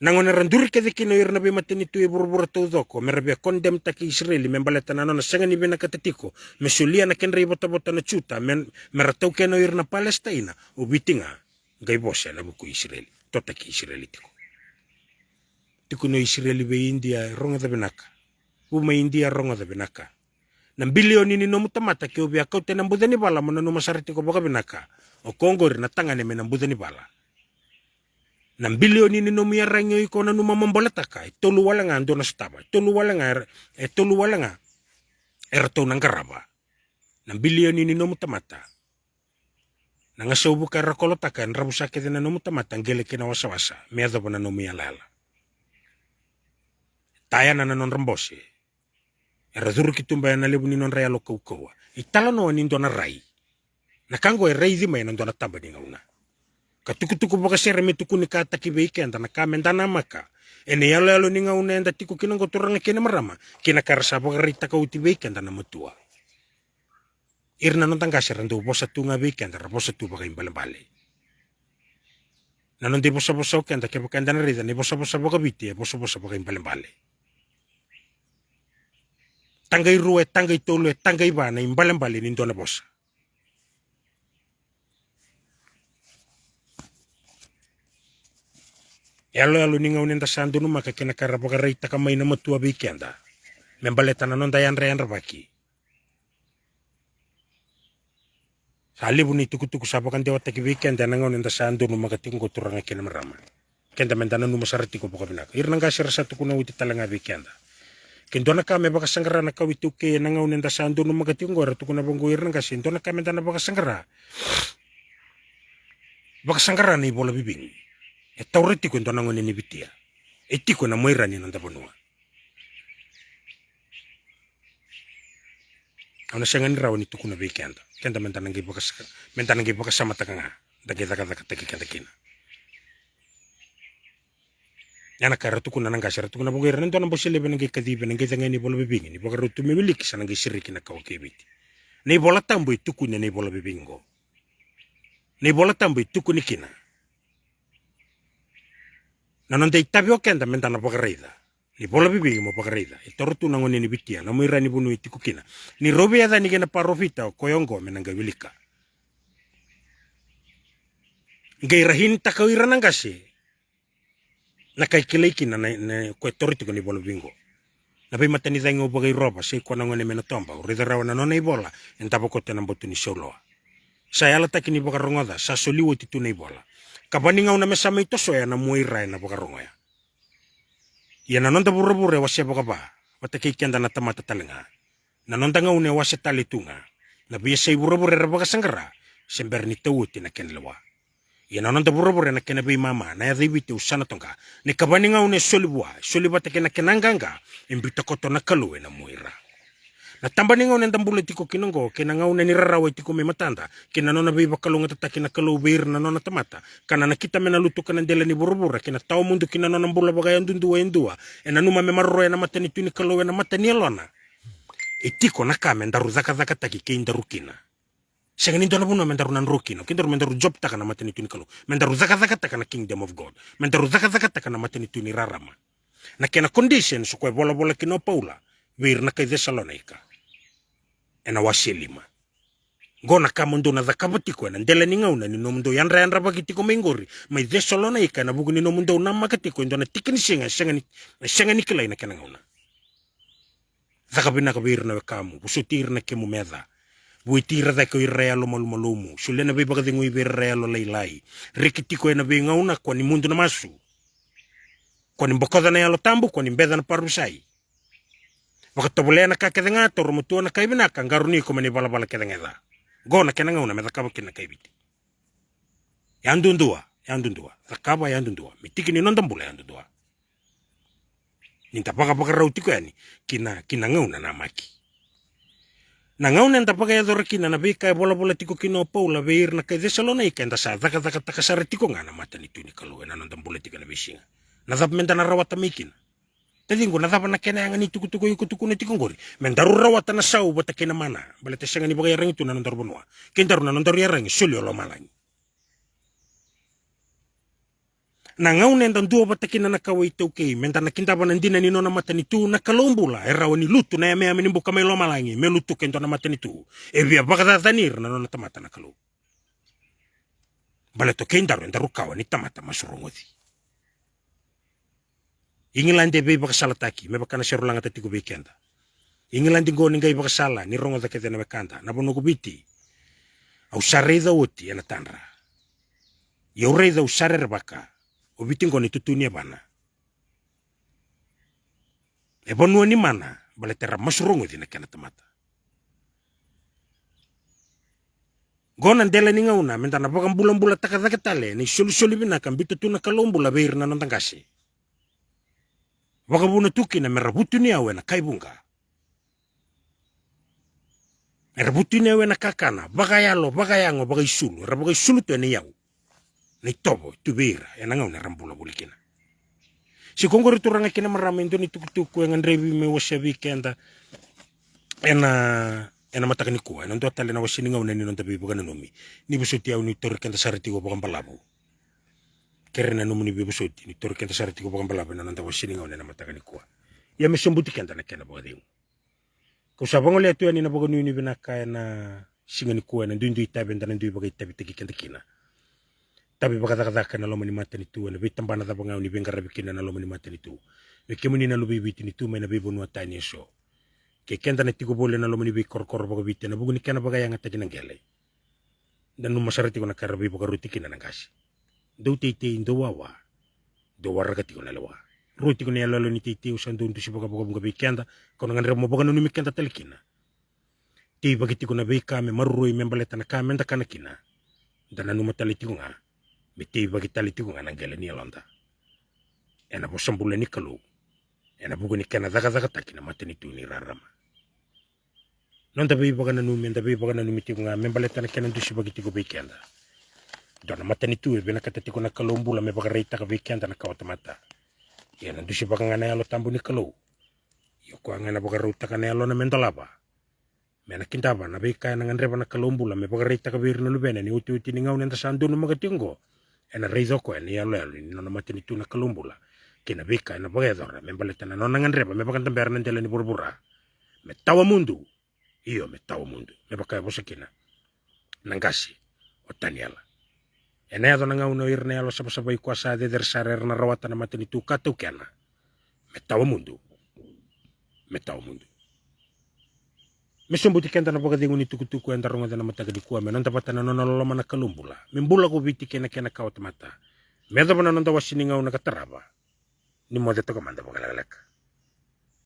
[SPEAKER 1] nangon randuri ke de kino irna be mateni tu iburubura to doko merbe condemn taki Israeli membaleta na nona senga ni bena katatiko mesulia na kenre bota bota na chuta meratau keno irna Palestina o bitinga ngai bosea na buku Israeli tota ki Israeli tiko no Israeli be India ronga da benaka uma India ronga da benaka na bilioni ni no mutamata ke obi akau tena mbudani bala mona no masariti ko baka benaka o Kongo na tangane me na mbudani bala na bilioni ni no miaranyo iko na numa mambolataka tolu wala nga ando na staba tolu wala nga erto nangaraba na bilioni ni no mutamata nanga sobu kara kolotaka en rabu sakete na nomu tamata ngele kena wasa meado bona nomu yalala taya na non rambose era duru kitumba na lebu ni non realo kaukawa itala no ni ndona rai na kango e rei di mai na ndona tamba ni ngauna katukutuku boka sere metuku ni kata ki weekend na kamendana maka ene yalo ni ngauna enda tiku kinango turanga kena marama kena karasa boka rita ka uti weekend na matua irna non tanga serando bosa tu nga weekend ra bosa tu baga imbale nanon di bosa kenda ke bakanda na rida ni bosa baga biti bosa baga imbale tanga iru tanga itolo tanga ibana imbale ni ndona bosa yalo ninga unenda sandu numa ka kena kara baga reita ka mai na matua weekend membale tanan non dayan baki Salibu ni tuku sabakan dewa taki weekend dan nangon enda sandu no magating ko turanga kena marama. Kenda mendana no masarati ko baka binak. Irna nga sira satu kuna uti talanga weekend. Kendo na kame baka sanggara na kawitu ke nangon enda sandu no magating ko ratu kuna banggo irna nga sindo na kame dana baka sanggara. Baka sanggara ni bola bibing. E taureti ko endo nangon ni bitia. Eti ko na moira ni nanda banua. Ana sengan raw ni tukuna weekend. Kenda mentanangi baka sama takanga dagi daga teki kenda kina yana kara tukuna nanga sira tukuna bugir nento na bosile benangi kadibe nangi tanga ni bola bibingi ni baka rutu memiliki sanangi siriki na kawakibiti ni bola tambo tukuna ni bola bibingo ni bola tambo tukuni kina nanonde itabio kenda mentana baka reida ni bola bibi mo pakarida itorutu nangoni ni bitia na muira ni bunu itikukina ni robe ada ni gena parofita koyongo menanga wilika ngai rahin takawira nangase na kai kileikina na ko torutu ni bola bingo na be matani zango bagai roba se ko nangoni mena tomba ridara wana nona ibola entabo ko tena botu ni solo saya la takini bakarongoda sa soliwo titu ni bola kabaninga una mesama ito soya na muira na bakarongoya ya nanonda burubure wasya boka ba watake kenda na tamata talenga nanonda nga une wasya talitunga na biya burubure rabaga sangara sember ni tawuti na kenlewa ya nanonda burubure na kenabi mama na ya dhibiti usana tonga ni kabani nga une solibwa take na kenanganga imbita koto na kaluwe na muira na tambani nga une ndambule tiko kinongo kena nga une nirarawa tiko me matanda kena nona biba kalunga tataki na kaluwe beir na nona tamata kana na kita mena lutu kana ndela ni burubura kena tau mundu kina nona mbula baga yandundua endua ena numa me marro na matani tuni kaluwe na matani alona itiko na kame ndaru zaka taki ke indaru kina Sengani ndona buno mendaru nan rokino kindaru mendaru job taka na matani tuni kalu mendaru zaka taka na kingdom of God mendaru zaka taka na matani tuni rarama na kena condition sukwe bola kino paula beir na kai Thessalonica ena wasilima gona kamundo na zakabati ko na ndela ningauna ni nomundo yanra bagiti ko mengori mai Thessalonica na bugu ni nomundo na makati ko ndona tikini sengani kila ina kana ngauna zakabina ka bir na kamu busutir na kemu meda buitira da ko irrealo malumumu sulena be bagadi ngui be realo lailai rikiti ko na be ngauna ko ni mundo na masu ko ni bokoda na yalo tambu ko ni beda na parusai wakatobole na kakedenga toro mutua na kaibina kangaruni ko mani bala kedenga gona kenanga una meda kaba kina kaibiti yandundua zakaba yandundua mitiki ni nondambula yandundua ninta baka rauti ko yani kina ngauna na maki Na ngaunen tapaka ya dorakina na bika bola tiko kino paula veir na kai desalona ika enda sa taka sare tiko ngana mata ni tuni kalau ena nonton politika na bisinga. Na dap menta na rawata mikina. Tadi ngo na dap na kena yang ni tuku na tiko ngori. Mendaru rawata na sau bata kena mana. Bala tesanga ni baga yarang itu na nonton bonua. Kentaru na nonton yarang sulio lo malangi. Na ngaunen dan dua bata kena na kawai tau kei. Menta na kinta banandina ni nona mata ni tu na kalombula. Era wani lutu na ya mea menimbu kamay lo malangi. Me lutu kento na mata ni tu. E via baka tanir na nona tamata na kalo. Bala to kendaru endaru kawa ni tamata masurongodi. Ingilande be baka salataki. Me baka na serulanga tatiku be kenda. Ingilande go ningai baka sala. Ni rongo da kete na bekanta. Na bono kubiti. Au sareda oti ena tanra. Yaureda au sarer baka. O bitingo ni tutunia bana. E bonua ni mana, bale terra masrongo di na kena tamata. Gonan dela ni ngauna, mentana bakang bulan-bulan takatale, ni soli-soli binakan, bitu tuna kalombula beir na nantangkasi. Wakabuna tuki na merabutu ni awe na kaibunga. Merabutu ni awe na kakana, bagayalo, bagayango, bagaisulu, rabagaisulu tu ni yau. Ni tobo tu beira ena ngau na rambula bulikina si kongori turanga kina marama indo ni tuku yang andrevi me wasa weekenda ena matakani kuwa ena ndo tale na wasini ngau na ni nonta bibu kana nomi ni busoti au ni torkenda sarati go bakam balabu kerena nomu ni bibu soti ni torkenda sarati go bakam balabu na nonta wasini ngau na matakani kuwa ya me sombuti kenda na kena bagadi ko sabongo le tu ni na bagonu ni binaka ena singani kuwa na ndu itabe ndana ndu bagai tabi teki kenda kina. Tapi bakata-kata na lomani mata ni tu, na bitambana ta bangau ni bengkara bikina na lomani mata ni tu. Bekemuni na lubi biti ni tu mai na bibo no tani so. Ke kenda na tigo bole na lomani bi kor baga biti na bugu ni kana baga yang ata gele. Dan no masarati ko na karabi baga ruti kina nangasi. Do tete ndo wawa. Do warga tiko na lewa. Ruti ko na lalo ni tete usan do ntu si baga bi kenda kono ngandre mo baga no ni kenda telekina. Ti bagiti ko na beka me maruroi membaleta na kamenda kana kina. Dan anu matali tiko nga. Meti bagi tali tiku ngana gele ni alonda. Ena posambule ni kalu. Ena buku ni kena zaga taki na mateni tu ni rarama. Nonta bei bagana numi, nonta bei bagana numi tiku nga membaleta na kena dusi bagi tiku beikenda. Dona mateni tu bena kata tiku na kalumbula me baga reita ka beikenda na kawata mata. Ena dusi baga ngana alo tambu ni kalu. Yoko ngana baga ruta kana alo na mentalaba. Mena kintaba na beika na ngandreba na kalumbula me baga reita ka beir na lubena ni uti ni ngau nenda sandu no magatingo. Ena reizo ko ena yalo ni nona mateni tu na kalumbula kena beka ena bagedora membaleta na nona ngandreba me bakan tambera nandela ni burbura me tawa mundu iyo me tawa mundu me baka bosakina nangasi otaniala ena yado nanga uno irne yalo sapa ikuasa de dersarer na rawata na mateni tu katu kena me tawa mundu me sombuti kenta na bagadingu ni tuku enda ronga na mata di kuwa me nonta pata na nona lolo mana kalumbula membula ko biti kena kawat mata me da bana nonta wasini ngau na kataraba ni mo de to komanda bagalak